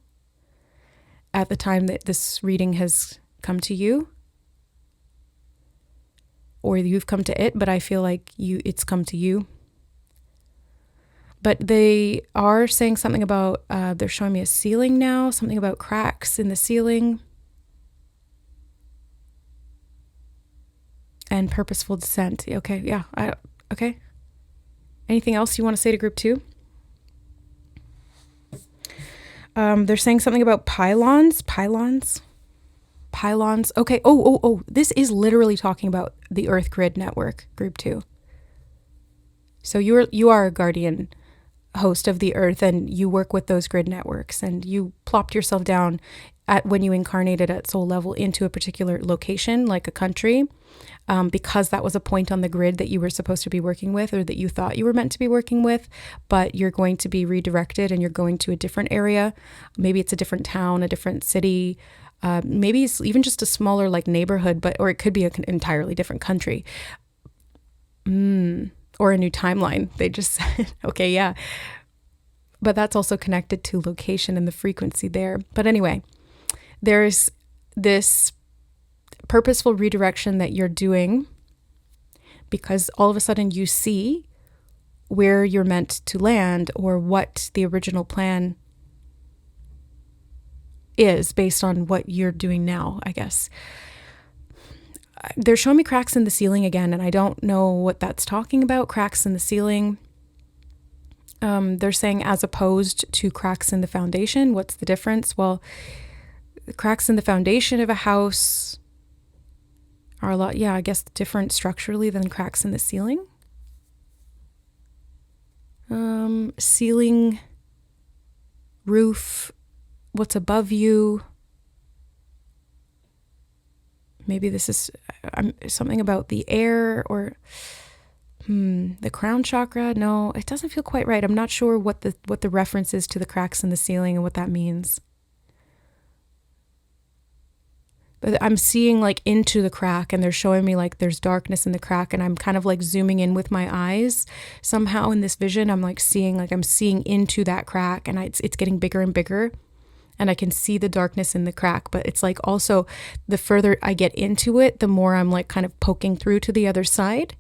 at the time that this reading has come to you, or you've come to it, but I feel like it's come to you. But they are saying something about, they're showing me a ceiling now, something about cracks in the ceiling and purposeful descent. Okay. Yeah. Okay. Anything else you want to say to group 2? They're saying something about pylons. Okay. Oh, this is literally talking about the Earth Grid Network, group 2. So you are a guardian host of the earth, and you work with those grid networks, and you plopped yourself down when you incarnated at soul level into a particular location, like a country, because that was a point on the grid that you were supposed to be working with, or that you thought you were meant to be working with, but you're going to be redirected and you're going to a different area. Maybe it's a different town, a different city, maybe it's even just a smaller like neighborhood, or it could be an entirely different country. Or a new timeline. They just said, okay, yeah. But that's also connected to location and the frequency there. But anyway, there's this purposeful redirection that you're doing because all of a sudden you see where you're meant to land, or what the original plan is based on what you're doing now, I guess. They're showing me cracks in the ceiling again, and I don't know what that's talking about, cracks in the ceiling. They're saying as opposed to cracks in the foundation. What's the difference? Well, the cracks in the foundation of a house are a lot, I guess, different structurally than cracks in the ceiling. Ceiling, roof, what's above you. Maybe this is something about the air, or the crown chakra. No, it doesn't feel quite right. I'm not sure what the reference is to the cracks in the ceiling and what that means. But I'm seeing like into the crack, and they're showing me like there's darkness in the crack, and I'm kind of like zooming in with my eyes somehow in this vision. I'm seeing into that crack, and it's getting bigger and bigger. And I can see the darkness in the crack, but it's like also the further I get into it, the more I'm like kind of poking through to the other side.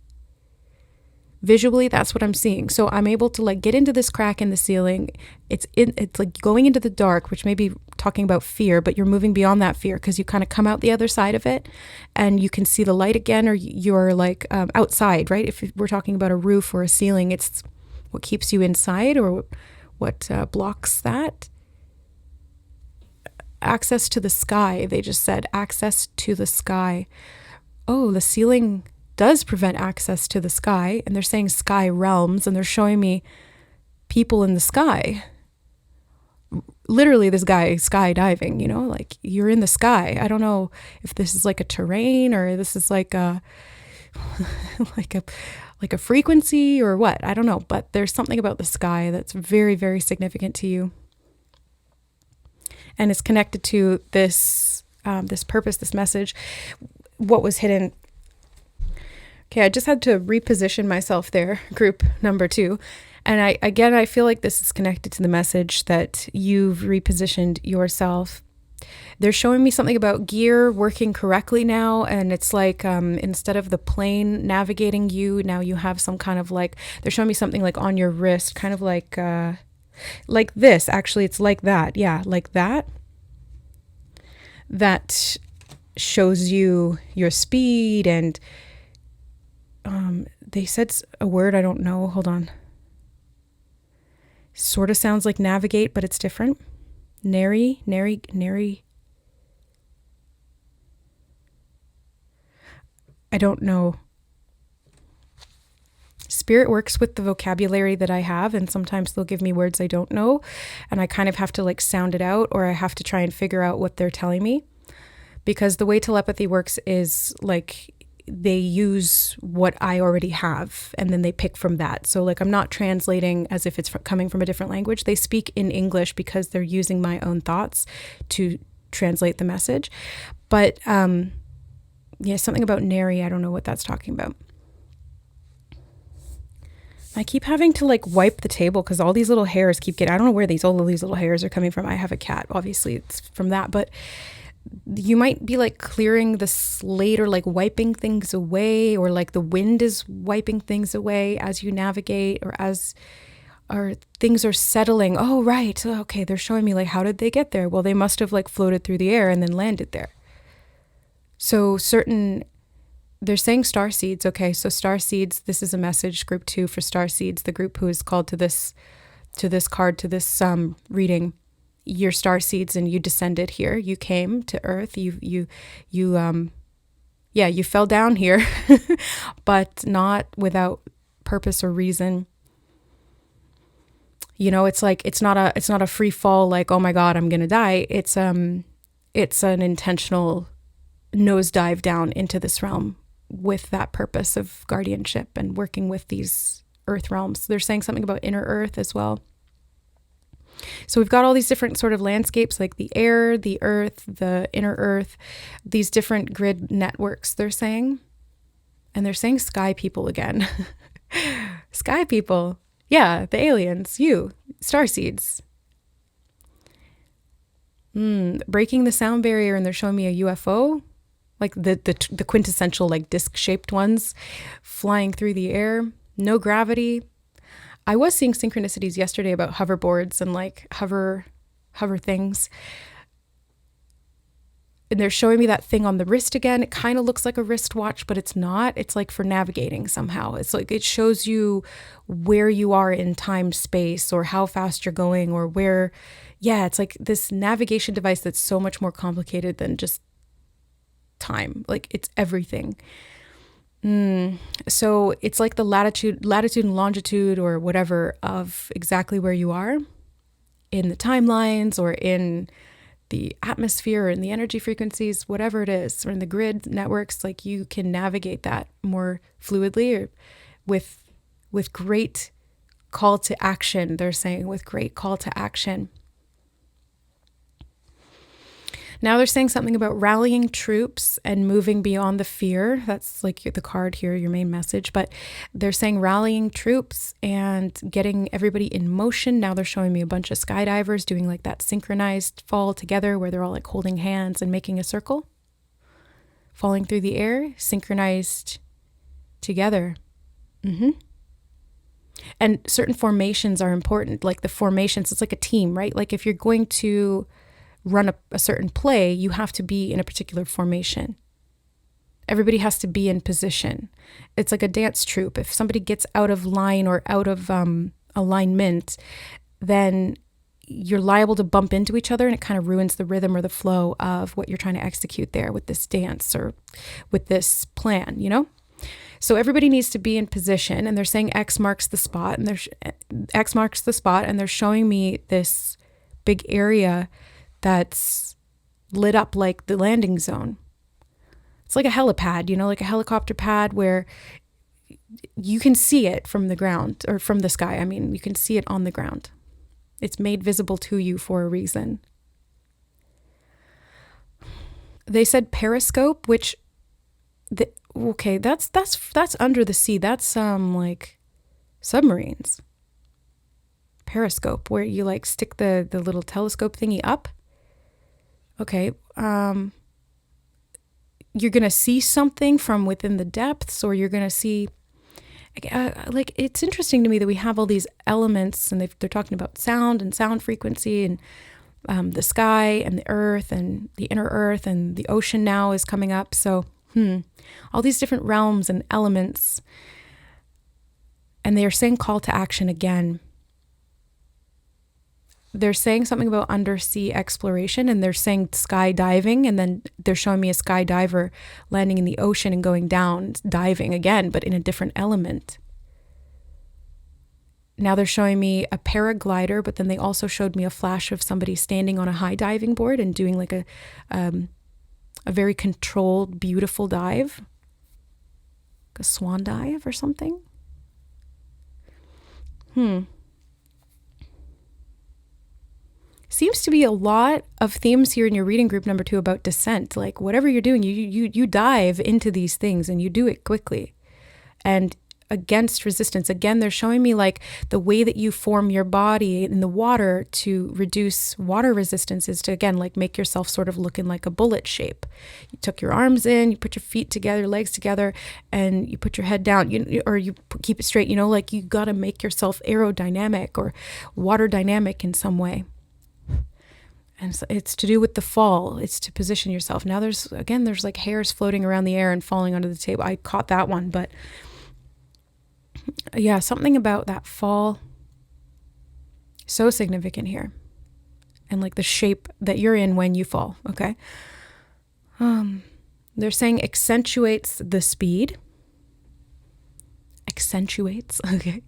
Visually, that's what I'm seeing. So I'm able to like get into this crack in the ceiling. It's like going into the dark, which maybe talking about fear, but you're moving beyond that fear because you kind of come out the other side of it and you can see the light again, or you're like outside, right? If we're talking about a roof or a ceiling, it's what keeps you inside or what blocks that. Access to the sky, they just said, access to the sky. Oh, the ceiling does prevent access to the sky, and they're saying sky realms, and they're showing me people in the sky. Literally, this guy skydiving, you know, like you're in the sky. I don't know if this is like a terrain or this is like a like a frequency or what. I don't know, but there's something about the sky that's very, very significant to you. And it's connected to this this purpose, this message, what was hidden. Okay, I just had to reposition myself there, group number 2. And I feel like this is connected to the message that you've repositioned yourself. They're showing me something about gear working correctly now. And it's like instead of the plane navigating you, now you have some kind of like, they're showing me something like on your wrist, kind of like this. Actually, it's like that. Yeah, like that. That shows you your speed. And they said a word I don't know. Hold on. Sort of sounds like navigate, but it's different. Nary. I don't know. Spirit works with the vocabulary that I have, and sometimes they'll give me words I don't know, and I kind of have to like sound it out, or I have to try and figure out what they're telling me. Because the way telepathy works is like they use what I already have and then they pick from that. So like I'm not translating as if it's coming from a different language. They speak in English because they're using my own thoughts to translate the message. But yeah, something about nary, I don't know what that's talking about. I keep having to like wipe the table because all these little hairs keep getting, I don't know where all of these little hairs are coming from. I have a cat, obviously it's from that, but you might be like clearing the slate or like wiping things away, or like the wind is wiping things away as you navigate, or things are settling. Oh, right. Okay. They're showing me like, how did they get there? Well, they must have like floated through the air and then landed there. So they're saying star seeds. Okay. So star seeds, this is a message, group 2 for star seeds, the group who is called to this reading. Your star seeds, and you descended here. You came to Earth. You fell down here, but not without purpose or reason. You know, it's like it's not a free fall. Like, oh my God, I'm gonna die. It's an intentional nosedive down into this realm with that purpose of guardianship and working with these Earth realms. They're saying something about inner Earth as well. So we've got all these different sort of landscapes, like the air, the earth, the inner earth, these different grid networks, they're saying. And they're saying sky people again. Sky people. Yeah, the aliens, you, star seeds. Breaking the sound barrier, and they're showing me a UFO, like the quintessential like disc-shaped ones flying through the air, no gravity. I was seeing synchronicities yesterday about hoverboards and like hover things. And they're showing me that thing on the wrist again. It kind of looks like a wristwatch, but it's not. It's like for navigating somehow. It's like it shows you where you are in time, space, or how fast you're going, or where. Yeah, it's like this navigation device that's so much more complicated than just time. Like it's everything. So it's like the latitude and longitude or whatever of exactly where you are in the timelines or in the atmosphere or in the energy frequencies, whatever it is, or in the grid networks. Like you can navigate that more fluidly, or with great call to action. They're saying with great call to action. Now they're saying something about rallying troops and moving beyond the fear. That's like the card here, your main message. But they're saying rallying troops and getting everybody in motion. Now they're showing me a bunch of skydivers doing like that synchronized fall together where they're all like holding hands and making a circle. Falling through the air, synchronized together. And certain formations are important. Like the formations, it's like a team, right? Like if you're going to run a certain play, you have to be in a particular formation. Everybody has to be in position. It's like a dance troupe. If somebody gets out of line or out of alignment, then you're liable to bump into each other, and it kind of ruins the rhythm or the flow of what you're trying to execute there with this dance or with this plan, you know? So everybody needs to be in position, and they're saying X marks the spot, and they're showing me this big area that's lit up like the landing zone. It's like a helipad, you know, like a helicopter pad where you can see it from the ground, or from the sky. I mean, you can see it on the ground. It's made visible to you for a reason. They said periscope, which, that's under the sea. That's like submarines. Periscope, where you like stick the little telescope thingy up. Okay, you're going to see something from within the depths, or you're going to see, like, it's interesting to me that we have all these elements, and they're talking about sound and sound frequency, and the sky and the earth and the inner earth, and the ocean now is coming up. So, all these different realms and elements. And they are saying call to action again. They're saying something about undersea exploration, and they're saying skydiving, and then they're showing me a skydiver landing in the ocean and going down, diving again, but in a different element. Now they're showing me a paraglider, but then they also showed me a flash of somebody standing on a high diving board and doing like a very controlled, beautiful dive, like a swan dive or something. Seems to be a lot of themes here in your reading group number 2 about descent. Like whatever you're doing, you dive into these things, and you do it quickly and against resistance. Again, they're showing me like the way that you form your body in the water to reduce water resistance is to, again, like make yourself sort of looking like a bullet shape. You tuck your arms in, you put your feet together, legs together, and you put your head down, or you keep it straight, like you got to make yourself aerodynamic or water dynamic in some way. And so it's to do with the fall. It's to position yourself. Now there's like hairs floating around the air and falling onto the table. I caught that one, but yeah, something about that fall. So significant here. And like the shape that you're in when you fall, okay? They're saying accentuates the speed. Accentuates, okay.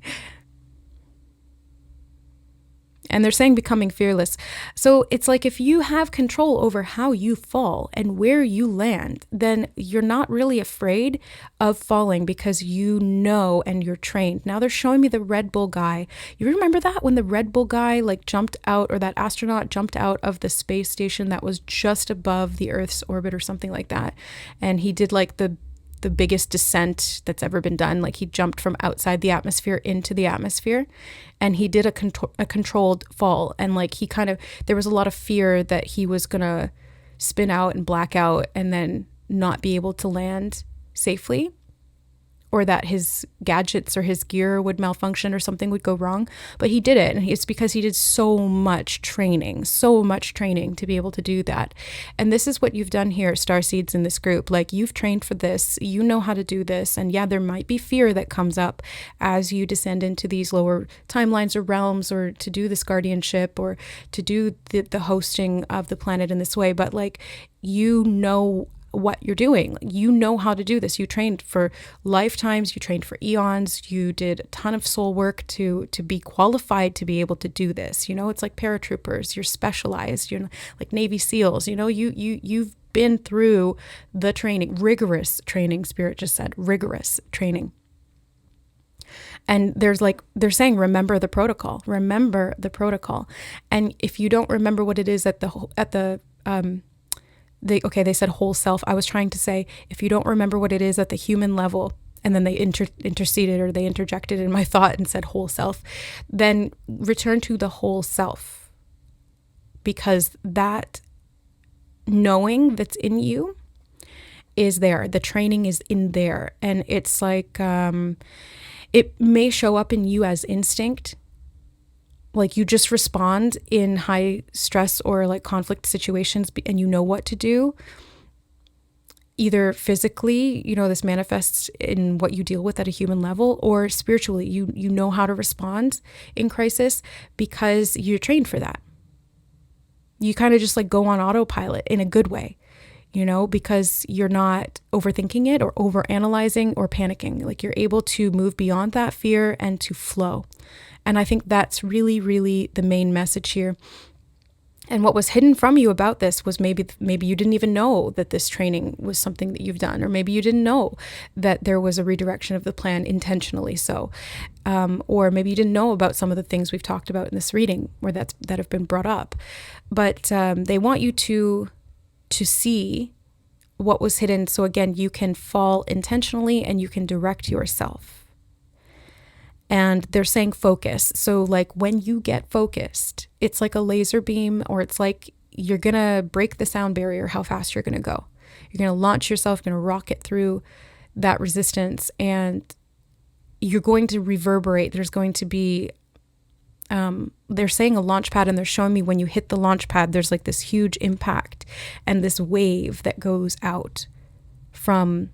And they're saying becoming fearless. So it's like if you have control over how you fall and where you land, then you're not really afraid of falling because you know and you're trained. Now they're showing me the Red Bull guy. You remember that when the Red Bull guy like jumped out, or that astronaut jumped out of the space station that was just above the Earth's orbit or something like that. And he did like the biggest descent that's ever been done. Like he jumped from outside the atmosphere into the atmosphere, and he did a controlled fall. And like there was a lot of fear that he was gonna spin out and black out and then not be able to land safely, or that his gadgets or his gear would malfunction or something would go wrong. But he did it, and it's because he did so much training to be able to do that. And this is what you've done here, Starseeds, in this group. Like, you've trained for this, you know how to do this. And yeah, there might be fear that comes up as you descend into these lower timelines or realms, or to do this guardianship, or to do the hosting of the planet in this way. But like, you know what you're doing. You know how to do this. You trained for lifetimes, you trained for eons, you did a ton of soul work to be qualified to be able to do this. It's like paratroopers, you're specialized, you're like Navy SEALs, you've been through the training, rigorous training. Spirit just said rigorous training. And they're saying, remember the protocol. And if you don't remember what it is they said whole self. I was trying to say, if you don't remember what it is at the human level, and then they interceded, or they interjected in my thought and said whole self, then return to the whole self, because that knowing that's in you is there. The training is in there. And it's like, it may show up in you as instinct, like you just respond in high stress or like conflict situations and you know what to do. Either physically, this manifests in what you deal with at a human level, or spiritually, you know how to respond in crisis because you're trained for that. You kind of just like go on autopilot in a good way, because you're not overthinking it or overanalyzing or panicking. Like you're able to move beyond that fear and to flow. And I think that's really, really the main message here. And what was hidden from you about this was maybe you didn't even know that this training was something that you've done, or maybe you didn't know that there was a redirection of the plan intentionally so, or maybe you didn't know about some of the things we've talked about in this reading or that have been brought up. But they want you to see what was hidden, so again, you can fall intentionally and you can direct yourself. And they're saying focus. So like when you get focused, it's like a laser beam, or it's like you're going to break the sound barrier, how fast you're going to go. You're going to launch yourself, going to rocket through that resistance, and you're going to reverberate. There's going to be, they're saying a launch pad, and they're showing me when you hit the launch pad, there's like this huge impact and this wave that goes out from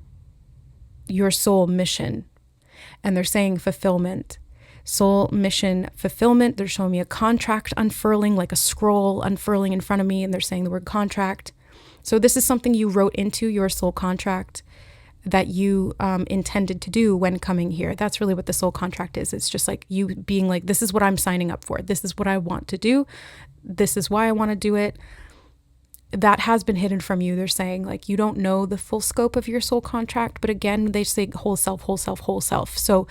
your soul mission. And they're saying fulfillment, soul mission fulfillment. They're showing me a contract unfurling, like a scroll unfurling in front of me. And they're saying the word contract. So this is something you wrote into your soul contract that you intended to do when coming here. That's really what the soul contract is. It's just like you being like, this is what I'm signing up for. This is what I want to do. This is why I want to do it. That has been hidden from you. They're saying like you don't know the full scope of your soul contract, but again, they say whole self, whole self, whole self. So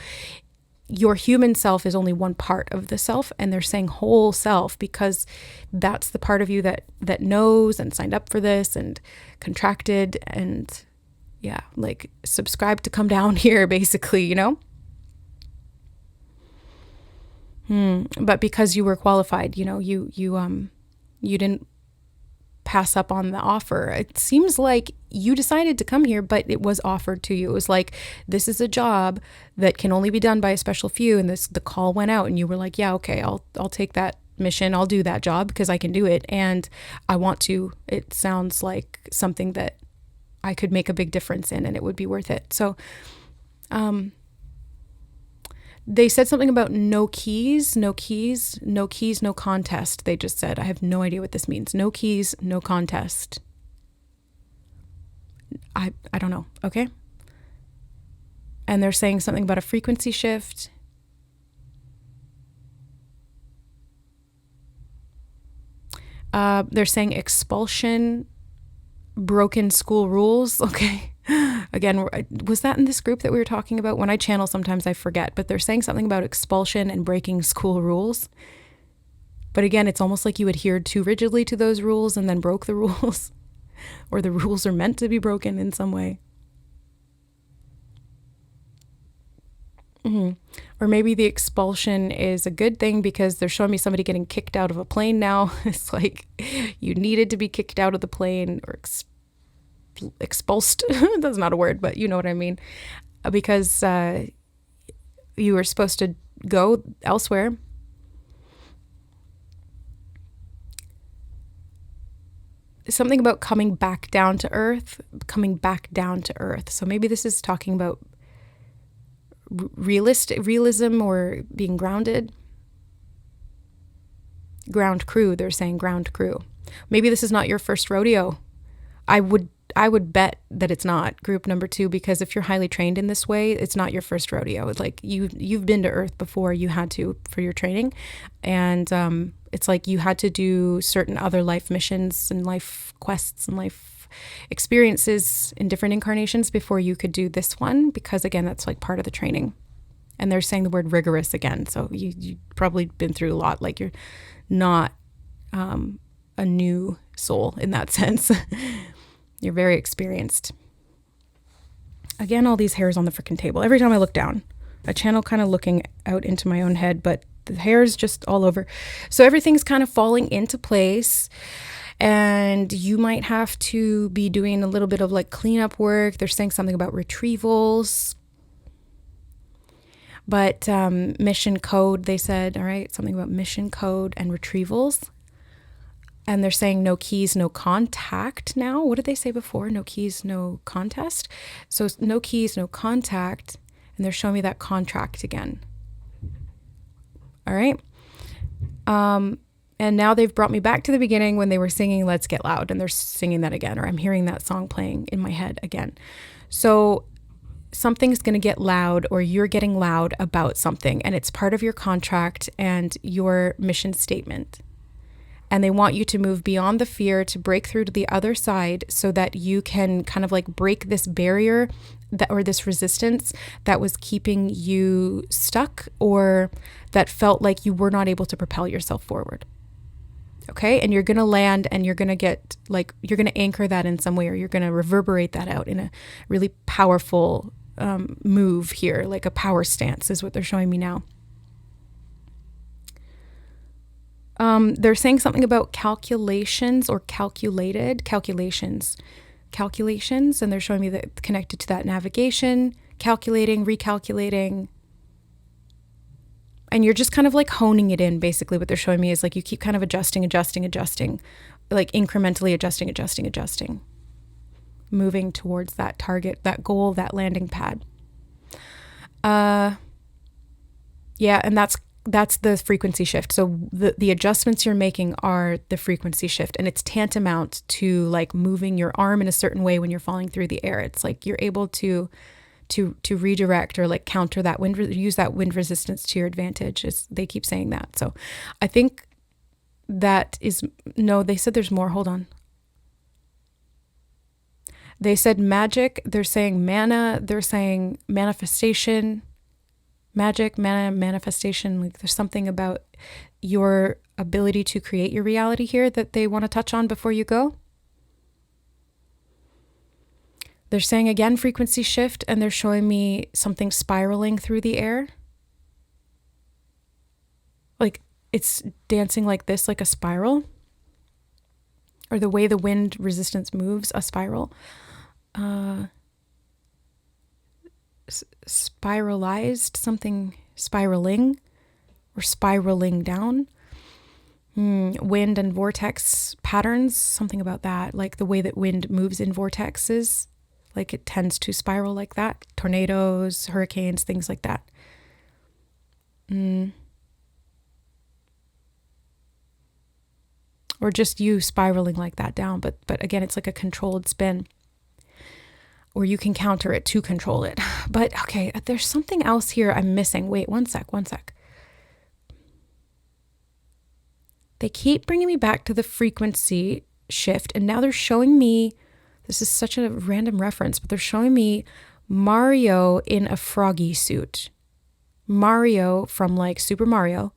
your human self is only one part of the self, and they're saying whole self because that's the part of you that knows and signed up for this and contracted and like subscribed to come down here basically, But because you were qualified, you didn't pass up on the offer. It seems like you decided to come here, but it was offered to you. It was like, this is a job that can only be done by a special few. And the call went out and you were like, yeah, okay, I'll take that mission. I'll do that job because I can do it. And I want to. It sounds like something that I could make a big difference in and it would be worth it. So, they said something about no keys, no contest. They just said, I have no idea what this means. No keys, no contest. I don't know. Okay. And they're saying something about a frequency shift. They're saying expulsion, broken school rules. Okay. Again, was that in this group that we were talking about? When I channel, sometimes I forget, but they're saying something about expulsion and breaking school rules. But again, it's almost like you adhered too rigidly to those rules and then broke the rules, or the rules are meant to be broken in some way. Or maybe the expulsion is a good thing because they're showing me somebody getting kicked out of a plane now. It's like you needed to be kicked out of the plane or expulsed. That's not a word, but you know what I mean. Because you were supposed to go elsewhere. Something about coming back down to earth. So maybe this is talking about realism or being grounded. Ground crew, they're saying ground crew. Maybe this is not your first rodeo. I would bet that it's not group number 2, because if you're highly trained in this way, it's not your first rodeo. It's like you've been to Earth before, you had to for your training, and it's like you had to do certain other life missions and life quests and life experiences in different incarnations before you could do this one, because again, that's like part of the training. And they're saying the word rigorous again, so you've probably been through a lot. Like you're not a new soul in that sense. You're very experienced. Again, all these hairs on the freaking table. Every time I look down, I channel kind of looking out into my own head, but the hair's just all over. So everything's kind of falling into place, and you might have to be doing a little bit of like cleanup work. They're saying something about retrievals. But mission code, they said, all right, something about mission code and retrievals. And they're saying no keys, no contact now. What did they say before? No keys, no contest. So no keys, no contact. And they're showing me that contract again. All right. And now they've brought me back to the beginning when they were singing Let's Get Loud, and they're singing that again, or I'm hearing that song playing in my head again. So something's going to get loud, or you're getting loud about something, and it's part of your contract and your mission statement. And they want you to move beyond the fear, to break through to the other side so that you can kind of like break this barrier or this resistance that was keeping you stuck, or that felt like you were not able to propel yourself forward. Okay. And you're going to land, and you're going to get like, you're going to anchor that in some way, or you're going to reverberate that out in a really powerful move here, like a power stance is what they're showing me now. They're saying something about calculations or calculations, and they're showing me that connected to that navigation, calculating, recalculating. And you're just kind of like honing it in. Basically what they're showing me is like you keep kind of adjusting, like incrementally adjusting, moving towards that target, that goal, that landing pad. Yeah, and that's the frequency shift. So the adjustments you're making are the frequency shift, and it's tantamount to like moving your arm in a certain way when you're falling through the air. It's like you're able to redirect or like counter that wind, use that wind resistance to your advantage. They keep saying that. So I think that is, no, they said there's more. Hold on. They said magic. They're saying mana. They're saying manifestation, magic, mana, manifestation. Like there's something about your ability to create your reality here that they want to touch on before you go. They're saying again, frequency shift, and they're showing me something spiraling through the air. Like it's dancing like this, like a spiral, or the way the wind resistance moves, a spiral. Spiralized, something spiraling or spiraling down. Wind and vortex patterns, something about that, like the way that wind moves in vortexes. Like it tends to spiral like that. Tornadoes, hurricanes, things like that. Or just you spiraling like that down. But again, it's like a controlled spin. Or you can counter it to control it. But okay, there's something else here I'm missing. Wait, one sec. They keep bringing me back to the frequency shift. And now they're showing me, this is such a random reference, but they're showing me Mario in a froggy suit. Mario from like Super Mario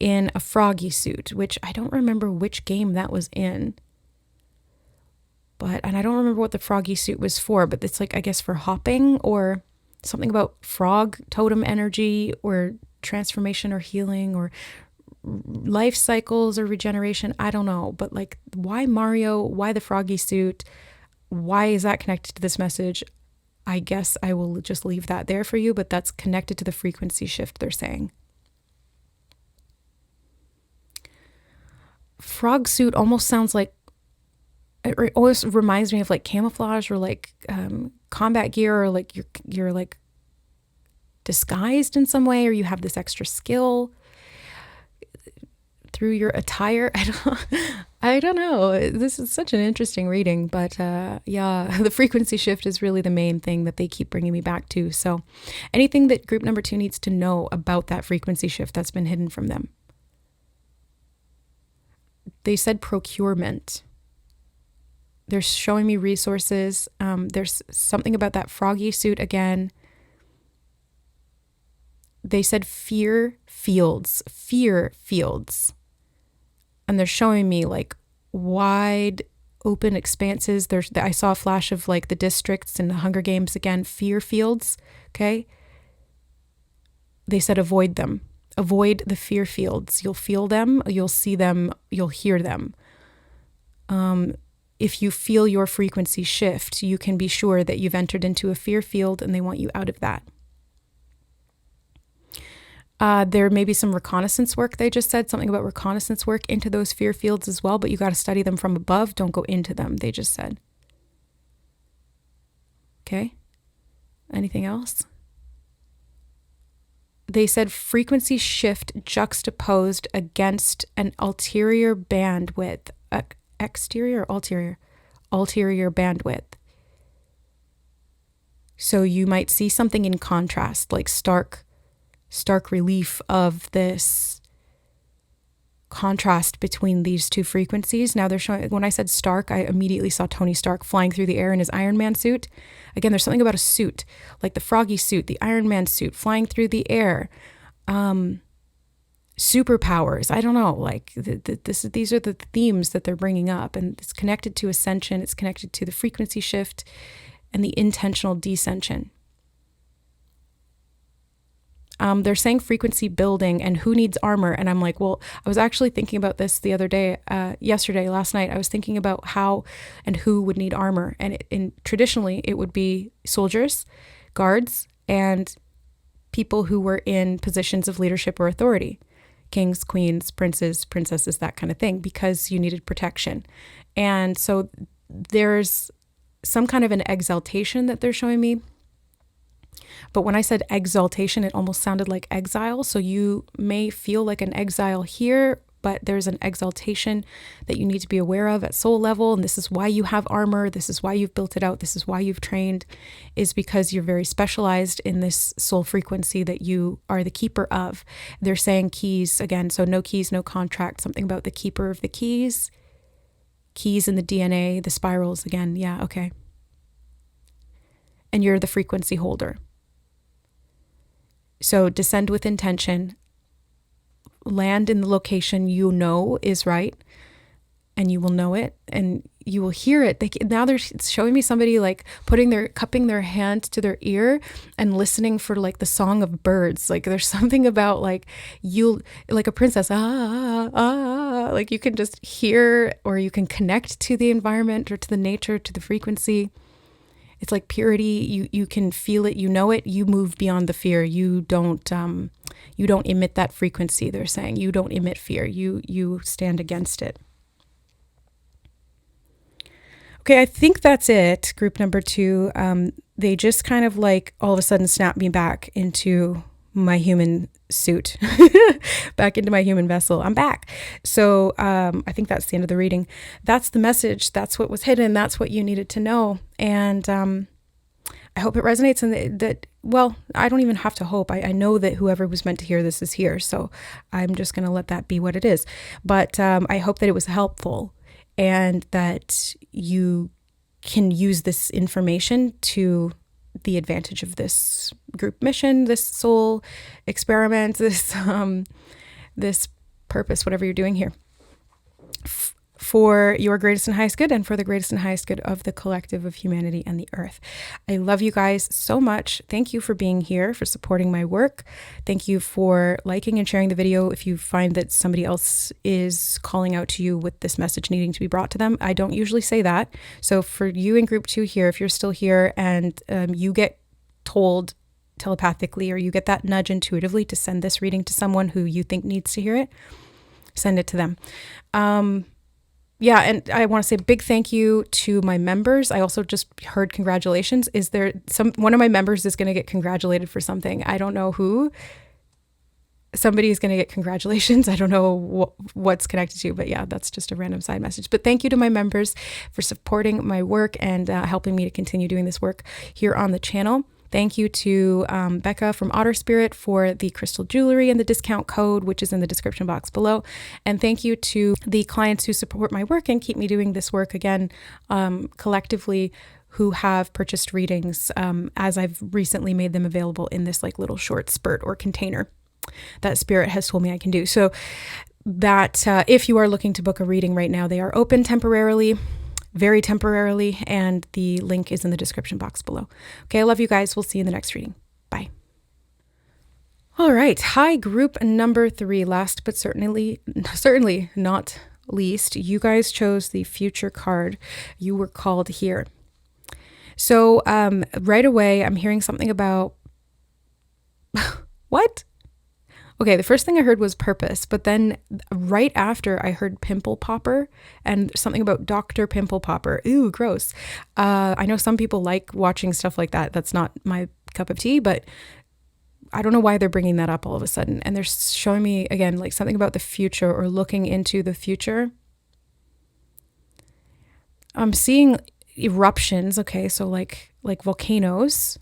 in a froggy suit, which I don't remember which game that was in. And I don't remember what the froggy suit was for, but it's like, I guess for hopping or something about frog totem energy or transformation or healing or life cycles or regeneration. I don't know. But like, why Mario? Why the froggy suit? Why is that connected to this message? I guess I will just leave that there for you, but that's connected to the frequency shift they're saying. Frog suit almost sounds like, it always reminds me of like camouflage or like combat gear, or like you're like disguised in some way, or you have this extra skill through your attire. I don't know. This is such an interesting reading, but yeah, the frequency shift is really the main thing that they keep bringing me back to. So anything that group number 2 needs to know about that frequency shift that's been hidden from them. They said procurement. They're showing me resources. There's something about that froggy suit again. They said fear fields. And they're showing me like wide open expanses. I saw a flash of like the districts in the Hunger Games again, fear fields. Okay. They said avoid them. Avoid the fear fields. You'll feel them, you'll see them, you'll hear them. If you feel your frequency shift, you can be sure that you've entered into a fear field and they want you out of that. There may be some reconnaissance work. They just said something about reconnaissance work into those fear fields as well, but you got to study them from above. Don't go into them, they just said. Okay. Anything else? They said frequency shift juxtaposed against an ulterior bandwidth. Exterior or ulterior? Ulterior bandwidth. So you might see something in contrast, like stark relief of this contrast between these two frequencies. Now they're showing, when I said Stark, I immediately saw Tony Stark flying through the air in his Iron Man suit. Again, there's something about a suit, like the Froggy suit, the Iron Man suit, flying through the air. Superpowers. I don't know. Like these are the themes that they're bringing up, and it's connected to ascension. It's connected to the frequency shift and the intentional descension. They're saying frequency building and who needs armor. And I'm like, well, I was actually thinking about this the other day, last night. I was thinking about how and who would need armor. And traditionally, it would be soldiers, guards, and people who were in positions of leadership or authority. Kings, queens, princes, princesses, that kind of thing, because you needed protection. And so there's some kind of an exaltation that they're showing me. But when I said exaltation, it almost sounded like exile. So you may feel like an exile here, but there's an exaltation that you need to be aware of at soul level. And this is why you have armor. This is why you've built it out. This is why you've trained, is because you're very specialized in this soul frequency that you are the keeper of. They're saying keys again. So no keys, no contract, something about the keeper of the keys in the DNA, the spirals again. Yeah. Okay. And you're the frequency holder. So descend with intention, land in the location you know is right, and you will know it, and you will hear it. Now they're showing me somebody like cupping their hand to their ear and listening for like the song of birds. Like there's something about like like a princess, like you can just hear, or you can connect to the environment or to the nature, to the frequency. It's like purity. You can feel it. You know it. You move beyond the fear. You don't emit that frequency. They're saying you don't emit fear. You stand against it. Okay, I think that's it. Group number 2. They just kind of like all of a sudden snapped me back into my human suit, back into my human vessel. I'm back. So I think that's the end of the reading. That's the message. That's what was hidden. That's what you needed to know. And I hope it resonates, and that, well, I don't even have to hope. I know that whoever was meant to hear this is here. So I'm just going to let that be what it is. But I hope that it was helpful, and that you can use this information to the advantage of this group mission, this soul experiment, this purpose, whatever you're doing here, for your greatest and highest good, and for the greatest and highest good of the collective of humanity and the earth. I love you guys so much. Thank you for being here, for supporting my work. Thank you for liking and sharing the video if you find that somebody else is calling out to you with this message needing to be brought to them. I don't usually say that. So for you in group 2 here, if you're still here and you get told telepathically, or you get that nudge intuitively to send this reading to someone who you think needs to hear it, send it to them. Yeah, and I want to say a big thank you to my members. I also just heard congratulations. One of my members is going to get congratulated for something. I don't know who. Somebody is going to get congratulations. I don't know what's connected to, but yeah, that's just a random side message. But thank you to my members for supporting my work and helping me to continue doing this work here on the channel. Thank you to Becca from Otter Spirit for the crystal jewelry and the discount code, which is in the description box below. And thank you to the clients who support my work and keep me doing this work again, collectively, who have purchased readings as I've recently made them available in this like little short spurt or container that Spirit has told me I can do. So that if you are looking to book a reading right now, they are open temporarily. Very temporarily, and the link is in the description box below. Okay, I love you guys. We'll see you in the next reading. Bye. All right. Hi, group number 3. Last but certainly not least, you guys chose the future card. You were called here. So right away, I'm hearing something about what? Okay, the first thing I heard was purpose, but then right after I heard pimple popper and something about Dr. Pimple Popper. Ooh, gross. I know some people like watching stuff like that. That's not my cup of tea, but I don't know why they're bringing that up all of a sudden. And they're showing me, again, like something about the future or looking into the future. I'm seeing eruptions. Okay, so like volcanoes,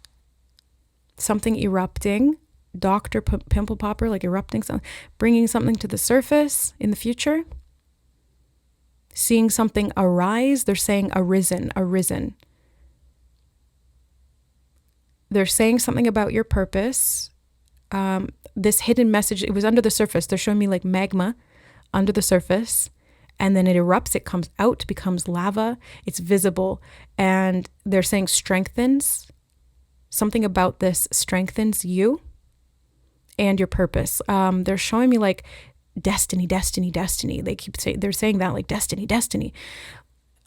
something erupting. Dr. Pimple Popper, like erupting something, bringing something to the surface in the future. Seeing something arise. They're saying arisen. They're saying something about your purpose. This hidden message, it was under the surface. They're showing me like magma under the surface, and then it erupts, it comes out, becomes lava, it's visible, and they're saying strengthens. Something about this strengthens you and your purpose. They're showing me like destiny. They're saying that like destiny,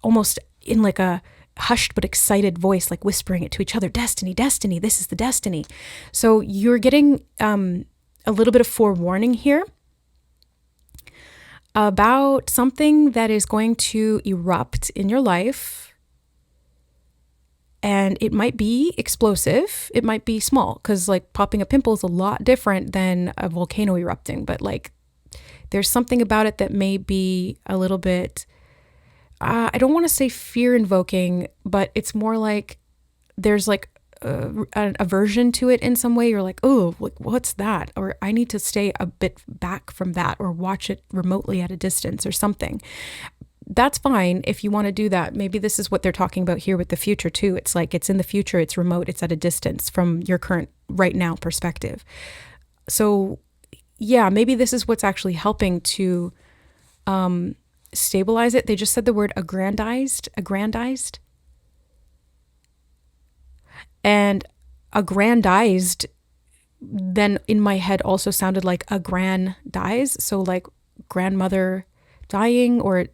almost in like a hushed but excited voice, like whispering it to each other. Destiny, this is the destiny. So you're getting a little bit of forewarning here about something that is going to erupt in your life. And it might be explosive. It might be small, because like popping a pimple is a lot different than a volcano erupting. But like there's something about it that may be a little bit, I don't want to say fear invoking, but it's more like there's like an aversion to it in some way. You're like, oh, like, what's that? Or I need to stay a bit back from that, or watch it remotely at a distance or something. That's fine if you want to do that. Maybe this is what they're talking about here with the future too. It's like it's in the future, it's remote, it's at a distance from your current right now perspective. So yeah, maybe this is what's actually helping to stabilize it. They just said the word aggrandized. And aggrandized then in my head also sounded like a gran dies. So like grandmother dying, or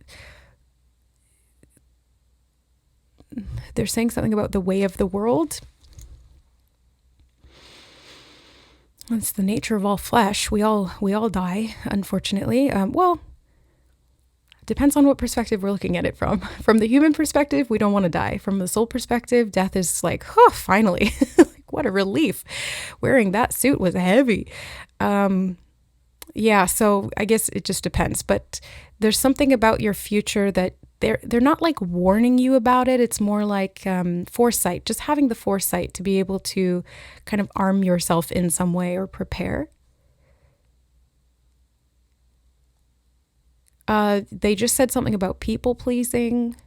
they're saying something about the way of the world. It's the nature of all flesh. We all die, unfortunately. Well, depends on what perspective we're looking at it from. From the human perspective, we don't want to die. From the soul perspective, death is like, oh, finally. Like, what a relief. Wearing that suit was heavy. Yeah, so I guess it just depends. But there's something about your future that they're not like warning you about it. It's more like foresight, just having the foresight to be able to kind of arm yourself in some way or prepare. They just said something about people pleasing.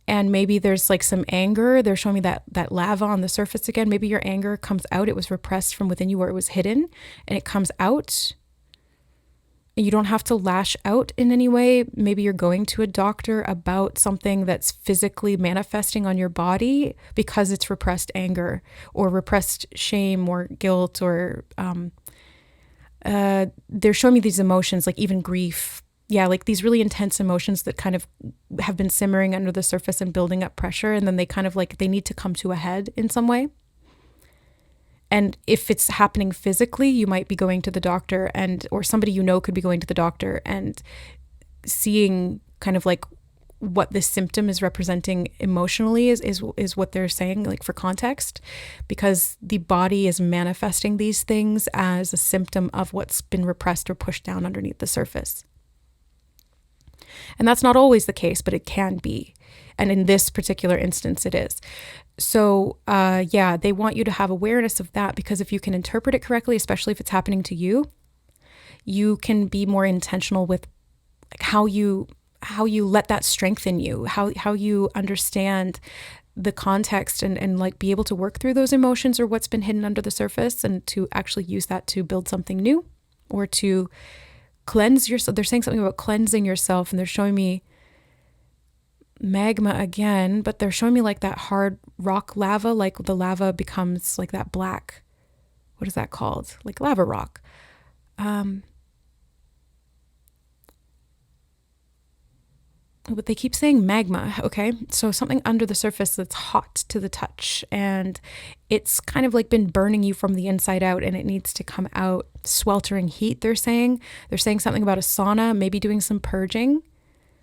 And maybe there's like some anger. They're showing me that lava on the surface again. Maybe your anger comes out. It was repressed from within you, where it was hidden, and it comes out. You don't have to lash out in any way. Maybe you're going to a doctor about something that's physically manifesting on your body because it's repressed anger or repressed shame or guilt, or they're showing me these emotions, like even grief. Yeah, like these really intense emotions that kind of have been simmering under the surface and building up pressure. And then they kind of like, they need to come to a head in some way. And if it's happening physically, you might be going to the doctor, or somebody you know could be going to the doctor and seeing kind of like what this symptom is representing emotionally is what they're saying, like for context, because the body is manifesting these things as a symptom of what's been repressed or pushed down underneath the surface. And that's not always the case, but it can be. And in this particular instance, it is. So yeah, they want you to have awareness of that, because if you can interpret it correctly, especially if it's happening to you, you can be more intentional with like how you let that strengthen you, how you understand the context and like be able to work through those emotions or what's been hidden under the surface, and to actually use that to build something new or to cleanse yourself. They're saying something about cleansing yourself, and they're showing me magma again, but they're showing me like that hard rock lava, like the lava becomes like that black, what is that called? Like lava rock. but they keep saying magma, okay? So something under the surface that's hot to the touch, and it's kind of like been burning you from the inside out, and it needs to come out. Sweltering heat, they're saying. They're saying something about a sauna, maybe doing some purging.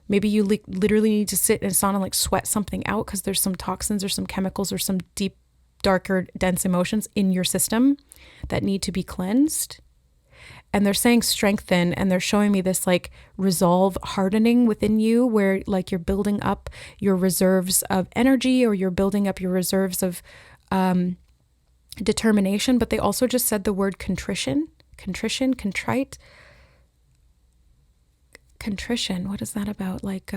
Maybe you literally need to sit in a sauna, like sweat something out because there's some toxins or some chemicals or some deep, darker, dense emotions in your system that need to be cleansed. And they're saying strengthen, and they're showing me this like resolve hardening within you, where like you're building up your reserves of energy, or you're building up your reserves of determination. But they also just said the word contrition, contrite. Contrition, what is that about? Like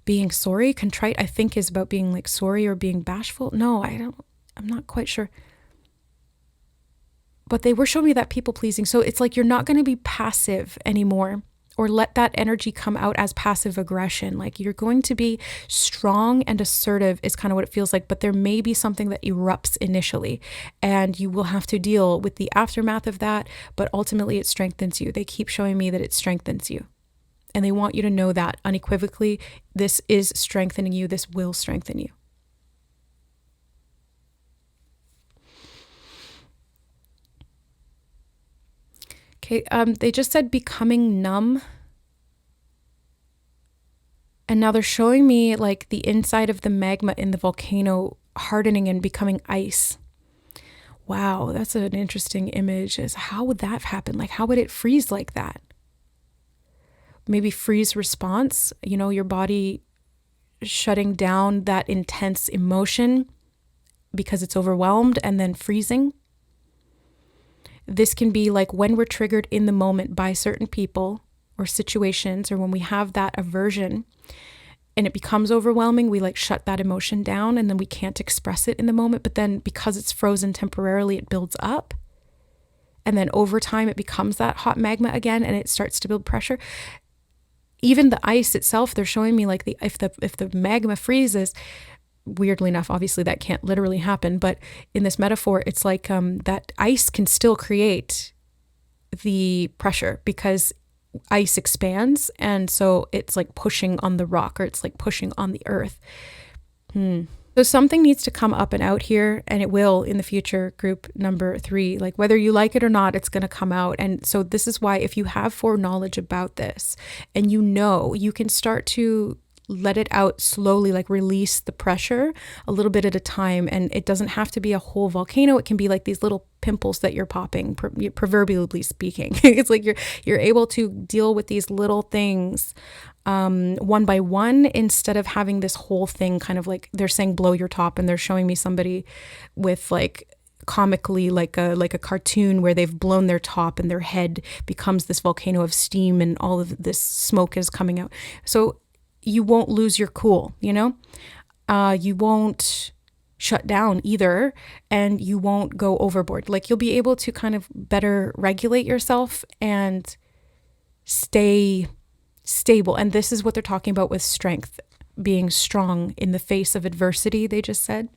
being sorry. Contrite, I think, is about being like sorry or being bashful. No, I'm not quite sure. But they were showing me that people pleasing. So it's like you're not going to be passive anymore, or let that energy come out as passive aggression. Like you're going to be strong and assertive is kind of what it feels like. But there may be something that erupts initially, and you will have to deal with the aftermath of that. But ultimately it strengthens you. They keep showing me that it strengthens you. And they want you to know that unequivocally, this is strengthening you. This will strengthen you. Okay, they just said becoming numb. And now they're showing me like the inside of the magma in the volcano hardening and becoming ice. Wow, that's an interesting image. How would that happen? Like, how would it freeze like that? Maybe freeze response, your body shutting down that intense emotion because it's overwhelmed, and then freezing. This can be like when we're triggered in the moment by certain people or situations, or when we have that aversion and it becomes overwhelming, we like shut that emotion down, and then we can't express it in the moment. But then because it's frozen temporarily, it builds up. And then over time, it becomes that hot magma again, and it starts to build pressure. Even the ice itself, they're showing me like if the magma freezes, weirdly enough, obviously that can't literally happen, but in this metaphor, it's like that ice can still create the pressure because ice expands, and so it's like pushing on the rock, or it's like pushing on the earth. So something needs to come up and out here, and it will in the future, group number 3. Like whether you like it or not, it's going to come out. And so this is why, if you have foreknowledge about this, and you can start to let it out slowly, like release the pressure a little bit at a time. And it doesn't have to be a whole volcano. It can be like these little pimples that you're popping, proverbially speaking. It's like you're able to deal with these little things one by one, instead of having this whole thing kind of like, they're saying blow your top, and they're showing me somebody with like comically like a cartoon where they've blown their top and their head becomes this volcano of steam, and all of this smoke is coming out. So you won't lose your cool, you won't shut down either, and you won't go overboard. Like you'll be able to kind of better regulate yourself and stay stable. And this is what they're talking about with strength, being strong in the face of adversity, they just said.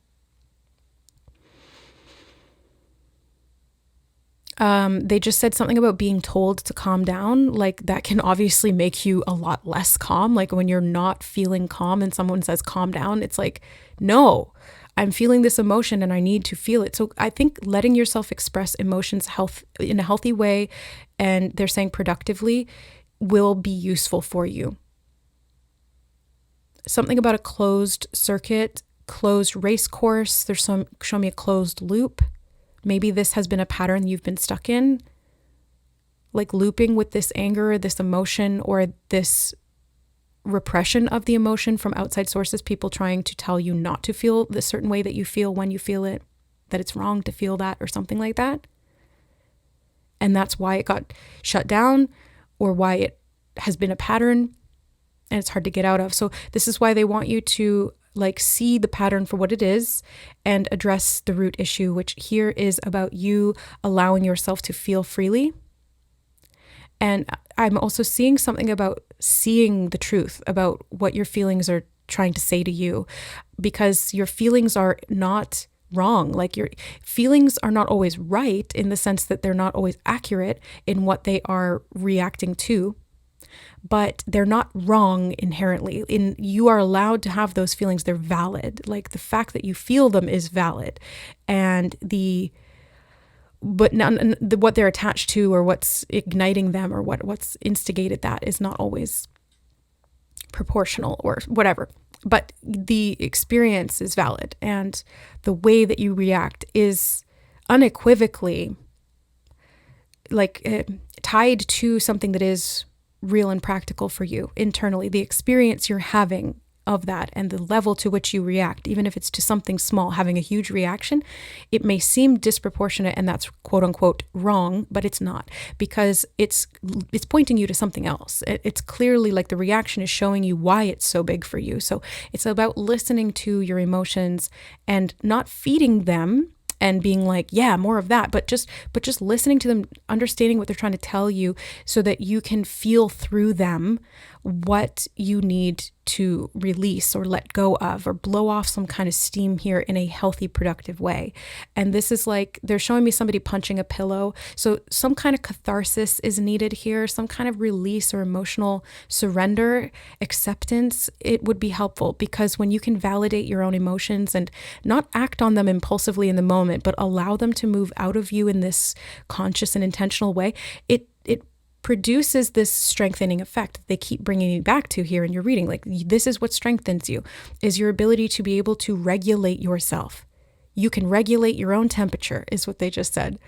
They just said something about being told to calm down. Like that can obviously make you a lot less calm. Like when you're not feeling calm and someone says calm down, it's like, no, I'm feeling this emotion and I need to feel it. So I think letting yourself express emotions in a healthy way, and they're saying productively, will be useful for you. Something about a closed circuit, closed race course. There's show me a closed loop. Maybe this has been a pattern you've been stuck in, like looping with this anger, this emotion, or this repression of the emotion from outside sources, people trying to tell you not to feel the certain way that you feel when you feel it, that it's wrong to feel that, or something like that. And that's why it got shut down, or why it has been a pattern and it's hard to get out of. So this is why they want you to like see the pattern for what it is and address the root issue, which here is about you allowing yourself to feel freely. And I'm also seeing something about seeing the truth about what your feelings are trying to say to you, because your feelings are not wrong. Like your feelings are not always right, in the sense that they're not always accurate in what they are reacting to. but they're not wrong inherently. You are allowed to have those feelings. They're valid. Like the fact that you feel them is valid. And what they're attached to, or what's igniting them, or what's instigated that, is not always proportional or whatever. But the experience is valid, and the way that you react is unequivocally tied to something that is real and practical for you internally. The experience you're having of that, and the level to which you react, even if it's to something small, having a huge reaction, it may seem disproportionate, and that's quote unquote wrong, but it's not, because it's pointing you to something else. It's clearly like the reaction is showing you why it's so big for you. So it's about listening to your emotions and not feeding them and being like, yeah, more of that, but just listening to them, understanding what they're trying to tell you, so that you can feel through them what you need to release or let go of, or blow off some kind of steam here in a healthy, productive way. And this is like, they're showing me somebody punching a pillow. So some kind of catharsis is needed here, some kind of release or emotional surrender, acceptance. It would be helpful, because when you can validate your own emotions and not act on them impulsively in the moment, but allow them to move out of you in this conscious and intentional way, it produces this strengthening effect that they keep bringing you back to here in your reading. Like, this is what strengthens you, is your ability to be able to regulate yourself. You can regulate your own temperature, is what they just said.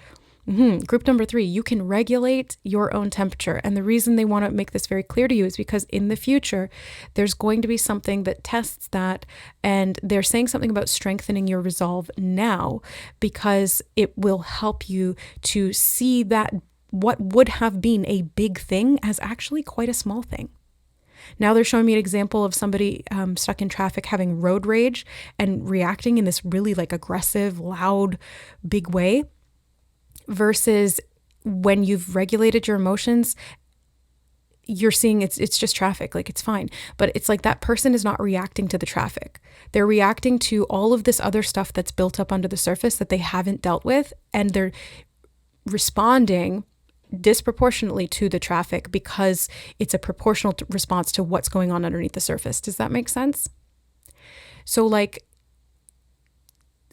Group number 3, you can regulate your own temperature. And the reason they want to make this very clear to you is because in the future, there's going to be something that tests that. And they're saying something about strengthening your resolve now, because it will help you to see that what would have been a big thing as actually quite a small thing. Now they're showing me an example of somebody stuck in traffic having road rage and reacting in this really like aggressive, loud, big way, versus when you've regulated your emotions, you're seeing it's just traffic, like it's fine. But it's like that person is not reacting to the traffic. They're reacting to all of this other stuff that's built up under the surface that they haven't dealt with, and they're responding disproportionately to the traffic because it's a proportional response to what's going on underneath the surface. Does that make sense? So like,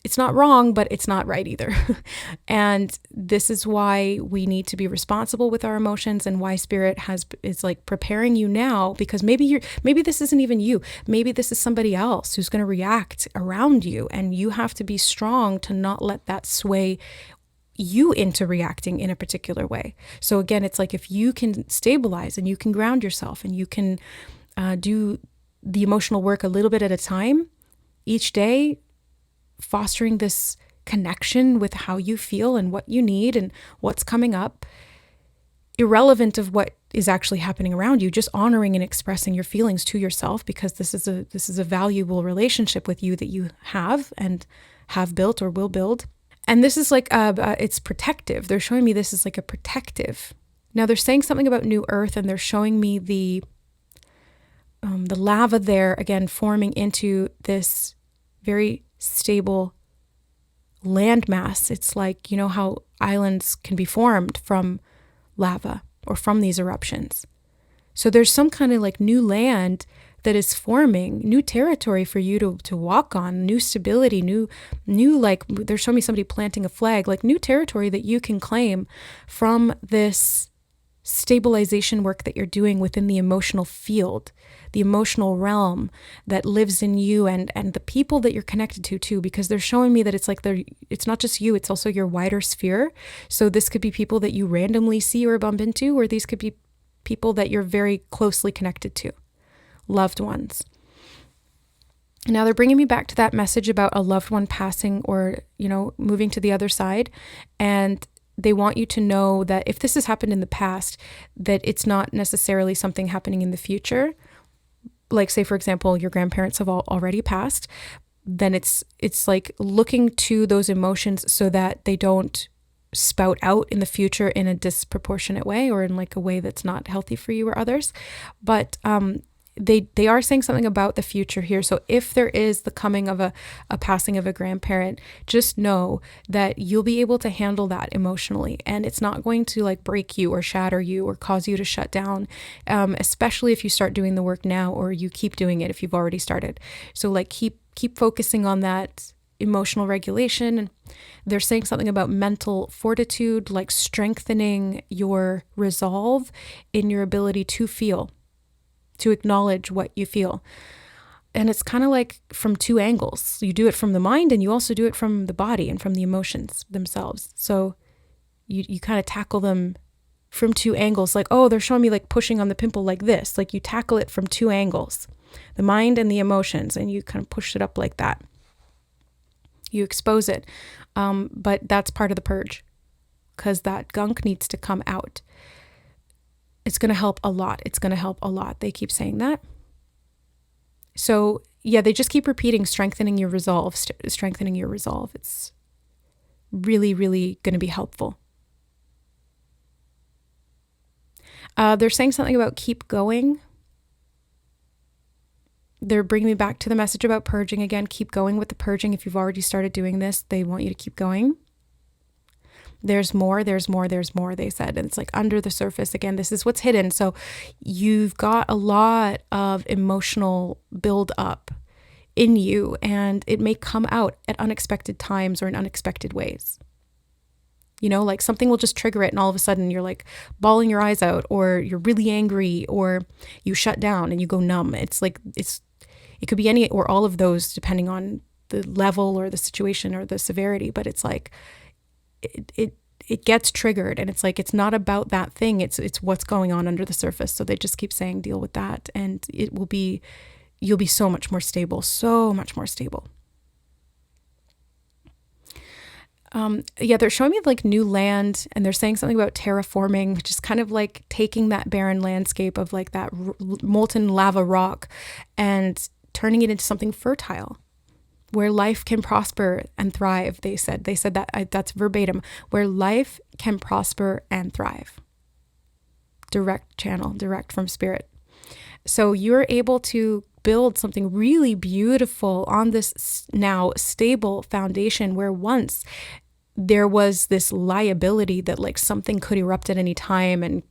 it's not wrong, but it's not right either. And this is why we need to be responsible with our emotions, and why Spirit is like preparing you now, because maybe this isn't even you. Maybe this is somebody else who's going to react around you, and you have to be strong to not let that sway you into reacting in a particular way. So again, it's like, if you can stabilize and you can ground yourself, and you can do the emotional work a little bit at a time each day, fostering this connection with how you feel and what you need and what's coming up, irrelevant of what is actually happening around you, just honoring and expressing your feelings to yourself, because this is a valuable relationship with you that you have and have built or will build. And this is like, it's protective. They're showing me this is like a protective. Now they're saying something about New Earth, and they're showing me the lava there, again, forming into this very stable landmass. It's like, you know how islands can be formed from lava or from these eruptions. So there's some kind of like new land that is forming, new territory for you to walk on, new stability, new like, they're showing me somebody planting a flag, like new territory that you can claim from this stabilization work that you're doing within the emotional field, the emotional realm that lives in you, and the people that you're connected to too, because they're showing me that it's like it's not just you, it's also your wider sphere. So this could be people that you randomly see or bump into, or these could be people that you're very closely connected to. Loved ones. Now they're bringing me back to that message about a loved one passing, or, you know, moving to the other side. And they want you to know that if this has happened in the past, that it's not necessarily something happening in the future. Like, say, for example, your grandparents have already passed, then it's like looking to those emotions so that they don't spout out in the future in a disproportionate way, or in like a way that's not healthy for you or others. But they are saying something about the future here. So if there is the coming of a passing of a grandparent, just know that you'll be able to handle that emotionally, and it's not going to like break you or shatter you or cause you to shut down, especially if you start doing the work now, or you keep doing it if you've already started. So like keep focusing on that emotional regulation. They're saying something about mental fortitude, like strengthening your resolve in your ability to feel, to acknowledge what you feel. And it's kind of like from two angles. You do it from the mind, and you also do it from the body and from the emotions themselves. So you kind of tackle them from two angles. Like, oh, they're showing me like pushing on the pimple like this. Like you tackle it from two angles, the mind and the emotions, and you kind of push it up like that. You expose it. But that's part of the purge, because that gunk needs to come out. It's going to help a lot. It's going to help a lot. They keep saying that. So yeah, they just keep repeating, strengthening your resolve, strengthening your resolve. It's really, really going to be helpful. They're saying something about keep going. They're bringing me back to the message about purging again. Keep going with the purging. If you've already started doing this, they want you to keep going. There's more, they said. And it's like under the surface. Again, this is what's hidden. So you've got a lot of emotional build up in you, and it may come out at unexpected times or in unexpected ways. You know, like something will just trigger it, and all of a sudden you're like bawling your eyes out, or you're really angry, or you shut down and you go numb. It's like, it could be any or all of those depending on the level or the situation or the severity, but it's like it gets triggered, and it's like it's not about that thing, it's what's going on under the surface. So they just keep saying deal with that, and you'll be so much more stable, so much more stable. They're showing me like new land, and they're saying something about terraforming, which is kind of like taking that barren landscape of like that molten lava rock and turning it into something fertile, where life can prosper and thrive. They said that, that's verbatim, where life can prosper and thrive. Direct channel, direct from spirit. So you're able to build something really beautiful on this now stable foundation, where once there was this liability that like something could erupt at any time and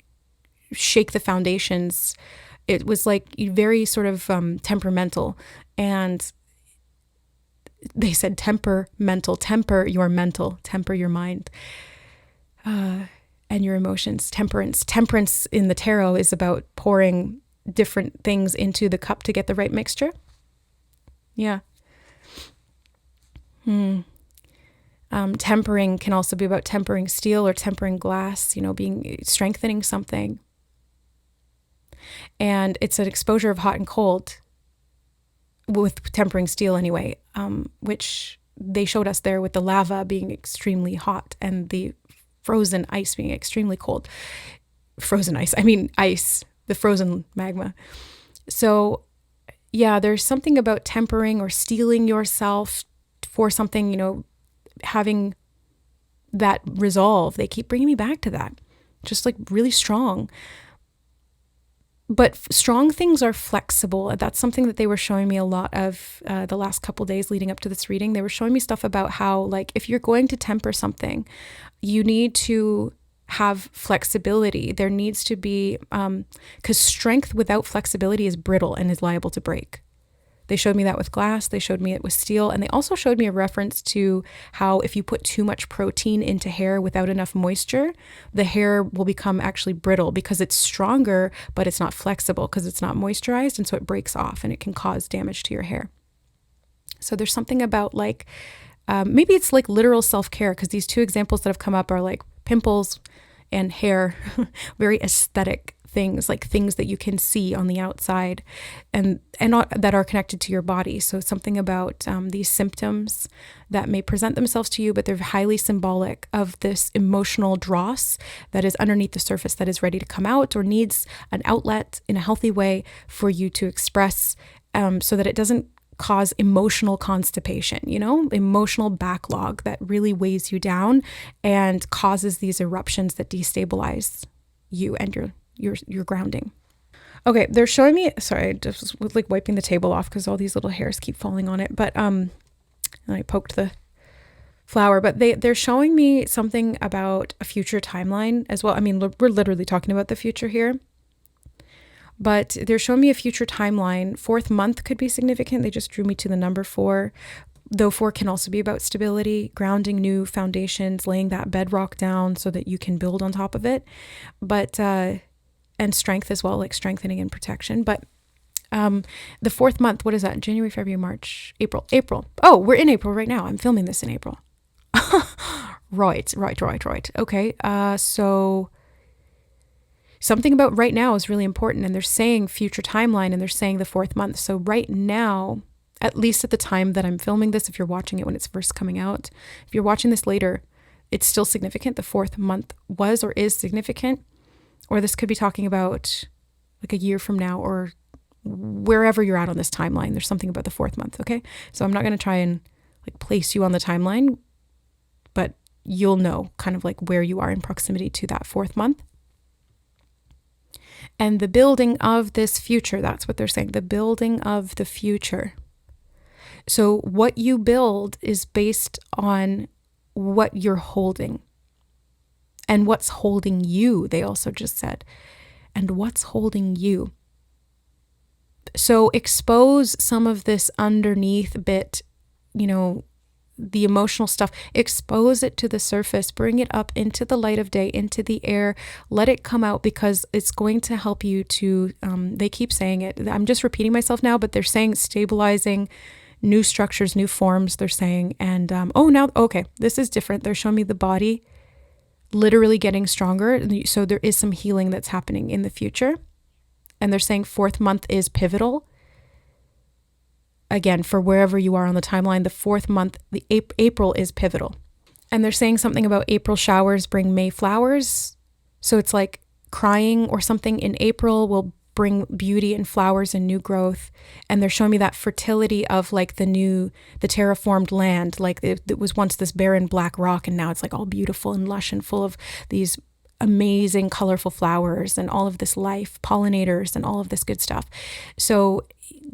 shake the foundations. It was like very sort of temperamental, and they said temperamental, temper your mental, temper your mind, and your emotions. Temperance in the tarot is about pouring different things into the cup to get the right mixture. Yeah. Tempering can also be about tempering steel or tempering glass, strengthening something. And it's an exposure of hot and cold with tempering steel anyway, which they showed us there with the lava being extremely hot and the frozen ice being extremely cold. Frozen ice, ice, the frozen magma. So yeah, there's something about tempering or steeling yourself for something, having that resolve. They keep bringing me back to that. Just like really strong. But strong things are flexible. That's something that they were showing me a lot of the last couple days leading up to this reading. They were showing me stuff about how, like, if you're going to temper something, you need to have flexibility. There needs to be, because strength without flexibility is brittle and is liable to break. They showed me that with glass. They showed me it with steel. And they also showed me a reference to how if you put too much protein into hair without enough moisture, the hair will become actually brittle because it's stronger, but it's not flexible because it's not moisturized. And so it breaks off and it can cause damage to your hair. So there's something about like, maybe it's like literal self-care, because these two examples that have come up are like pimples and hair, very aesthetic things, like things that you can see on the outside and that are connected to your body. So something about these symptoms that may present themselves to you, but they're highly symbolic of this emotional dross that is underneath the surface that is ready to come out or needs an outlet in a healthy way for you to express, so that it doesn't cause emotional constipation, emotional backlog that really weighs you down and causes these eruptions that destabilize you and your grounding. Okay, they're showing me, sorry, I just was like wiping the table off because all these little hairs keep falling on it. But and I poked the flower, but they're showing me something about a future timeline as well. I mean, we're literally talking about the future here. But they're showing me a future timeline. 4th month could be significant. They just drew me to the number 4. Though 4 can also be about stability, grounding new foundations, laying that bedrock down so that you can build on top of it. But, and strength as well, like strengthening and protection. But the 4th month, what is that? January, February, March, April. Oh, we're in April right now. I'm filming this in April. Right. Okay. So something about right now is really important, and they're saying future timeline, and they're saying the 4th month. So right now, at least at the time that I'm filming this, if you're watching it when it's first coming out, if you're watching this later, it's still significant. The 4th month was or is significant, or this could be talking about like a year from now, or wherever you're at on this timeline. There's something about the 4th month. Okay. So I'm not going to try and like place you on the timeline, but you'll know kind of like where you are in proximity to that 4th month. And the building of this future, that's what they're saying, the building of the future. So what you build is based on what you're holding and what's holding you, they also just said, and what's holding you. So expose some of this underneath bit, you know, the emotional stuff, expose it to the surface, bring it up into the light of day, into the air, let it come out, because it's going to help you to, they keep saying it, I'm just repeating myself now, but they're saying stabilizing new structures, new forms, they're saying, and, okay, this is different. They're showing me the body literally getting stronger. So there is some healing that's happening in the future. And they're saying 4th month is pivotal. Again, for wherever you are on the timeline, the 4th month, the April is pivotal. And they're saying something about April showers bring May flowers. So it's like crying or something in April will bring beauty and flowers and new growth. And they're showing me that fertility of like the terraformed land. Like it was once this barren black rock, and now it's like all beautiful and lush and full of these amazing colorful flowers and all of this life, pollinators and all of this good stuff. So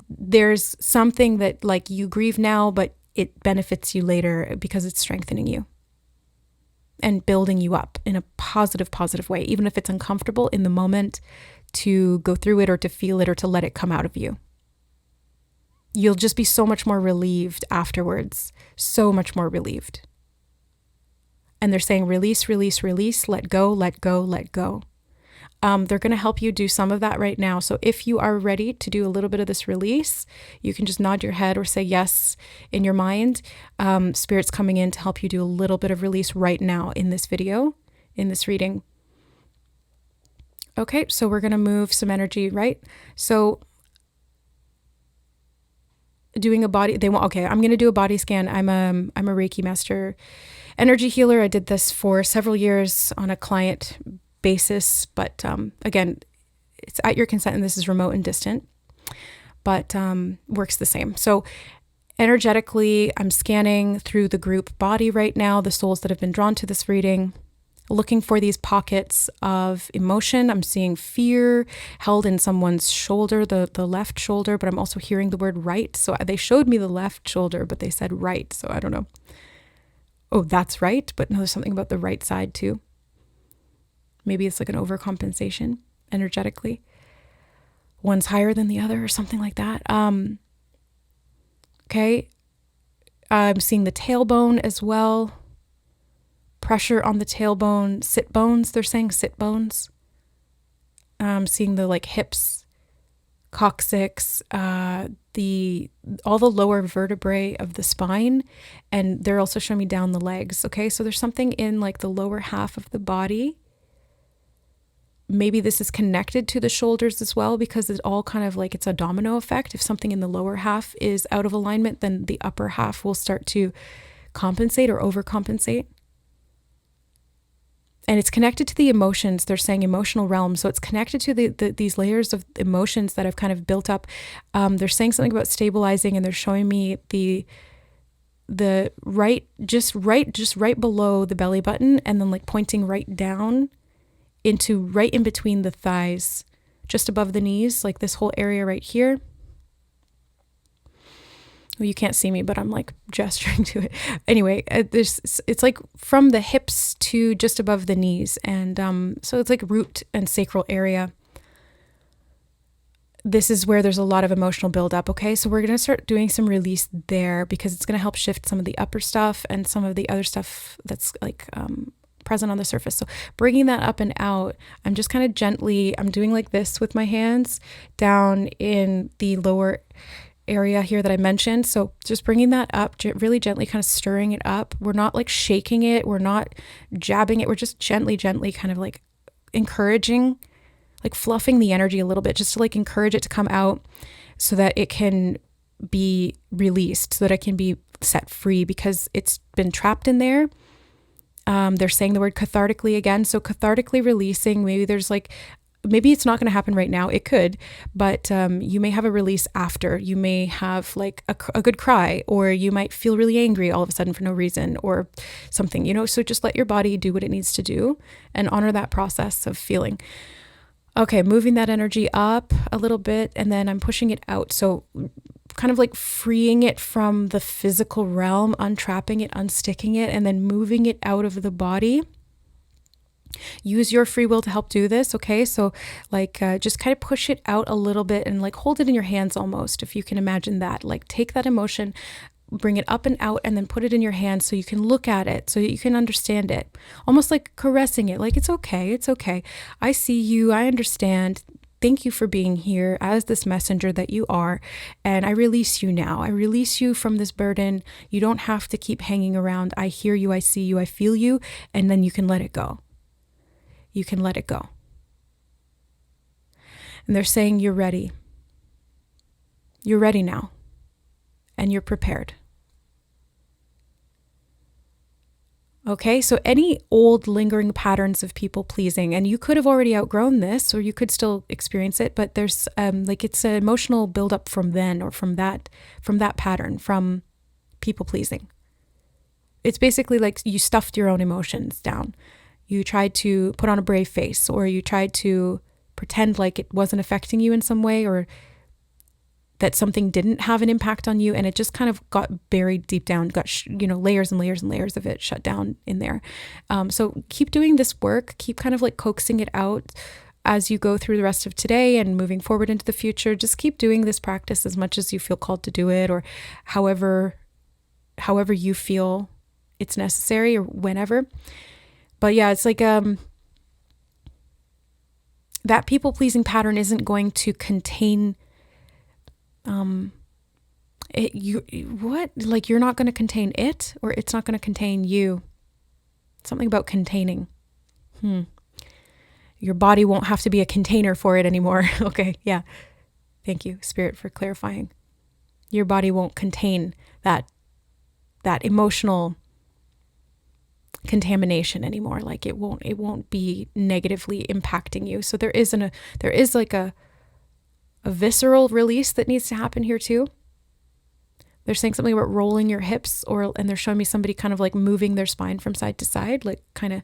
there's something that like you grieve now, but it benefits you later because it's strengthening you and building you up in a positive way, even if it's uncomfortable in the moment to go through it or to feel it or to let it come out of you. You'll just be so much more relieved afterwards, so much more relieved. And they're saying release, let go. They're going to help you do some of that right now. So if you are ready to do a little bit of this release, you can just nod your head or say yes in your mind. Spirit's coming in to help you do a little bit of release right now in this video, in this reading. Okay, so we're going to move some energy, right? So doing a body, I'm going to do a body scan. I'm a Reiki master energy healer. I did this for several years on a client basis, but again, it's at your consent, and this is remote and distant, but works the same. So energetically, I'm scanning through the group body right now, the souls that have been drawn to this reading, looking for these pockets of emotion. I'm seeing fear held in someone's shoulder, the left shoulder, but I'm also hearing the word right. So they showed me the left shoulder, but they said right. So I don't know. Oh, that's right. But no, there's something about the right side too. Maybe it's like an overcompensation energetically. One's higher than the other or something like that. Okay. I'm seeing the tailbone as well. Pressure on the tailbone, sit bones. They're saying sit bones. Seeing the like hips, coccyx, all the lower vertebrae of the spine, and they're also showing me down the legs. Okay, so there's something in like the lower half of the body. Maybe this is connected to the shoulders as well, because it's all kind of like it's a domino effect. If something in the lower half is out of alignment, then the upper half will start to compensate or overcompensate. And it's connected to the emotions. They're saying emotional realm. So it's connected to these layers of emotions that have kind of built up. They're saying something about stabilizing, and they're showing me the right below the belly button, and then like pointing right down into right in between the thighs, just above the knees, like this whole area right here. Well, you can't see me, but I'm like gesturing to it. Anyway, it's like from the hips to just above the knees. And so it's like root and sacral area. This is where there's a lot of emotional buildup. Okay, so we're going to start doing some release there because it's going to help shift some of the upper stuff and some of the other stuff that's like present on the surface. So bringing that up and out, I'm just kind of gently, I'm doing like this with my hands down in the lower area here that I mentioned. So just bringing that up, really gently kind of stirring it up. We're not like shaking it. We're not jabbing it. We're just gently kind of like encouraging, like fluffing the energy a little bit, just to like encourage it to come out so that it can be released, so that it can be set free because it's been trapped in there. They're saying the word cathartically again. So cathartically releasing, maybe it's not going to happen right now. It could, but you may have a release after. You may have like a good cry, or you might feel really angry all of a sudden for no reason or something, so just let your body do what it needs to do and honor that process of feeling. Okay, moving that energy up a little bit, and then I'm pushing it out. So kind of like freeing it from the physical realm, untrapping it, unsticking it, and then moving it out of the body. Use your free will to help do this, okay? So like just kind of push it out a little bit and like hold it in your hands almost, if you can imagine that. Like take that emotion, bring it up and out, and then put it in your hands so you can look at it, so that you can understand it. Almost like caressing it, like it's okay. I see you, I understand. Thank you for being here as this messenger that you are. And I release you now. I release you from this burden. You don't have to keep hanging around. I hear you, I see you, I feel you, and then you can let it go. You can let it go. And they're saying you're ready. You're ready now. And you're prepared. Okay, so any old lingering patterns of people pleasing, and you could have already outgrown this, or you could still experience it, but there's it's an emotional buildup from then, or from that pattern, from people pleasing. It's basically like you stuffed your own emotions down. You tried to put on a brave face, or you tried to pretend like it wasn't affecting you in some way, or that something didn't have an impact on you, and it just kind of got buried deep down, got layers and layers and layers of it shut down in there. So keep doing this work, keep kind of like coaxing it out as you go through the rest of today and moving forward into the future. Just keep doing this practice as much as you feel called to do it, or however you feel it's necessary, or whenever. But yeah, it's like that people-pleasing pattern isn't going to contain you're not going to contain it, or it's not going to contain you. Something about containing. Your body won't have to be a container for it anymore. Okay, yeah. Thank you, Spirit, for clarifying. Your body won't contain that emotional contamination anymore. Like it won't be negatively impacting you. So there is like a visceral release that needs to happen here too. They're saying something about rolling your hips, and they're showing me somebody kind of like moving their spine from side to side, like kind of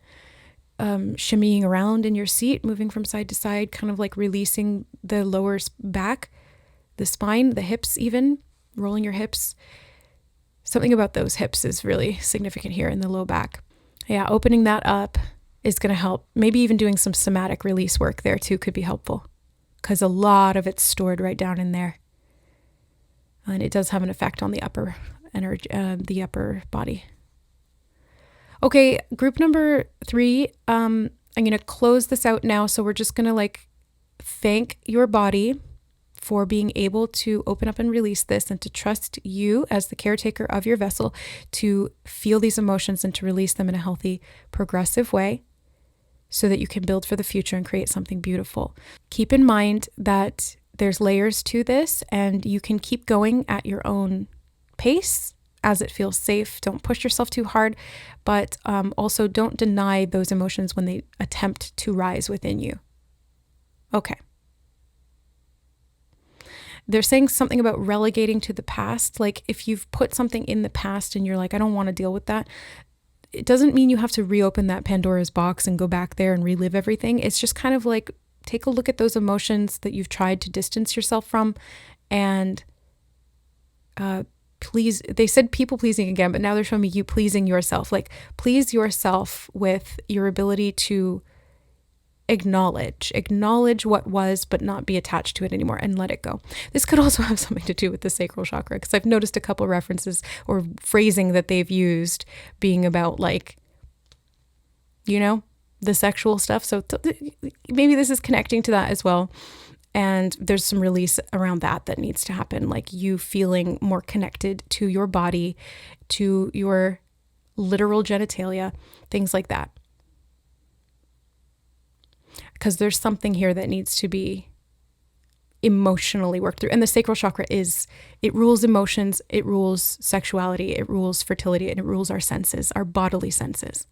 shimmying around in your seat, moving from side to side, kind of like releasing the lower back, the spine, the hips, even rolling your hips. Something about those hips is really significant here in the low back. Yeah, opening that up is going to help. Maybe even doing some somatic release work there too could be helpful, because a lot of it's stored right down in there. And it does have an effect on the upper energy, the upper body. Okay, group number 3, I'm going to close this out now. So we're just going to like thank your body for being able to open up and release this, and to trust you as the caretaker of your vessel to feel these emotions and to release them in a healthy, progressive way, so that you can build for the future and create something beautiful. Keep in mind that there's layers to this, and you can keep going at your own pace as it feels safe. Don't push yourself too hard, but also don't deny those emotions when they attempt to rise within you. Okay. They're saying something about relegating to the past. Like if you've put something in the past and you're like, I don't want to deal with that, it doesn't mean you have to reopen that Pandora's box and go back there and relive everything. It's just kind of like take a look at those emotions that you've tried to distance yourself from, and please, they said people pleasing again, but now they're showing me you pleasing yourself. Like, please yourself with your ability to acknowledge what was, but not be attached to it anymore, and let it go. This could also have something to do with the sacral chakra, because I've noticed a couple references or phrasing that they've used being about, like, you know, the sexual stuff. So maybe this is connecting to that as well. And there's some release around that needs to happen, like you feeling more connected to your body, to your literal genitalia, things like that. Because there's something here that needs to be emotionally worked through. And the sacral chakra it rules emotions, it rules sexuality, it rules fertility, and it rules our senses, our bodily senses.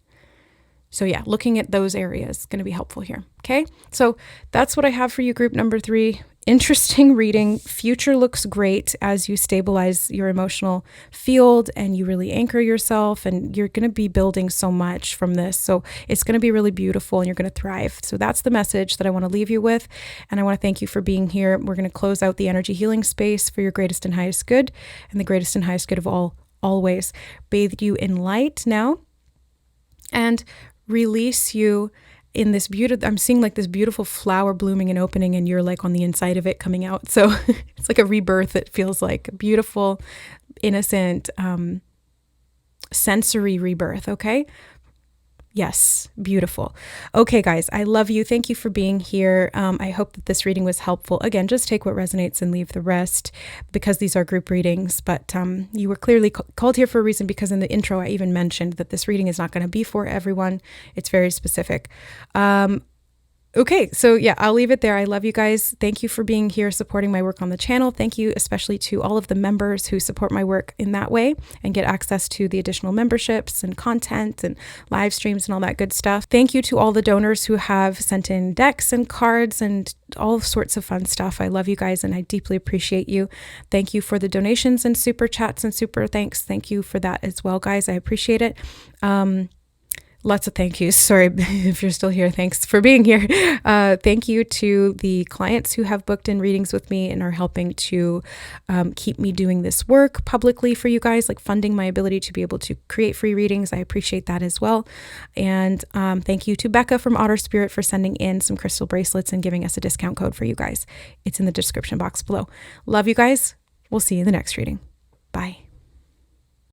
So yeah, looking at those areas is going to be helpful here. Okay, so that's what I have for you, group number 3. Interesting reading. Future looks great as you stabilize your emotional field and you really anchor yourself, and you're going to be building so much from this. So it's going to be really beautiful and you're going to thrive. So that's the message that I want to leave you with. And I want to thank you for being here. We're going to close out the energy healing space for your greatest and highest good, and the greatest and highest good of all always bathe you in light now and release you in this beautiful, I'm seeing like this beautiful flower blooming and opening, and you're like on the inside of it coming out. So it's like a rebirth. It feels like a beautiful, innocent, sensory rebirth. Okay. Yes, beautiful. Okay, guys, I love you. Thank you for being here. I hope that this reading was helpful. Again, just take what resonates and leave the rest, because these are group readings. But you were clearly called here for a reason, because in the intro, I even mentioned that this reading is not going to be for everyone. It's very specific. Okay, so yeah, I'll leave it there. I love you guys. Thank you for being here, supporting my work on the channel. Thank you especially to all of the members who support my work in that way and get access to the additional memberships and content and live streams and all that good stuff. Thank you to all the donors who have sent in decks and cards and all sorts of fun stuff. I love you guys and I deeply appreciate you. Thank you for the donations and super chats and super thanks. Thank you for that as well, guys. I appreciate it. Lots of thank yous. Sorry if you're still here. Thanks for being here. Thank you to the clients who have booked in readings with me and are helping to keep me doing this work publicly for you guys, like funding my ability to be able to create free readings. I appreciate that as well. And thank you to Becca from Otter Spirit for sending in some crystal bracelets and giving us a discount code for you guys. It's in the description box below. Love you guys. We'll see you in the next reading. Bye.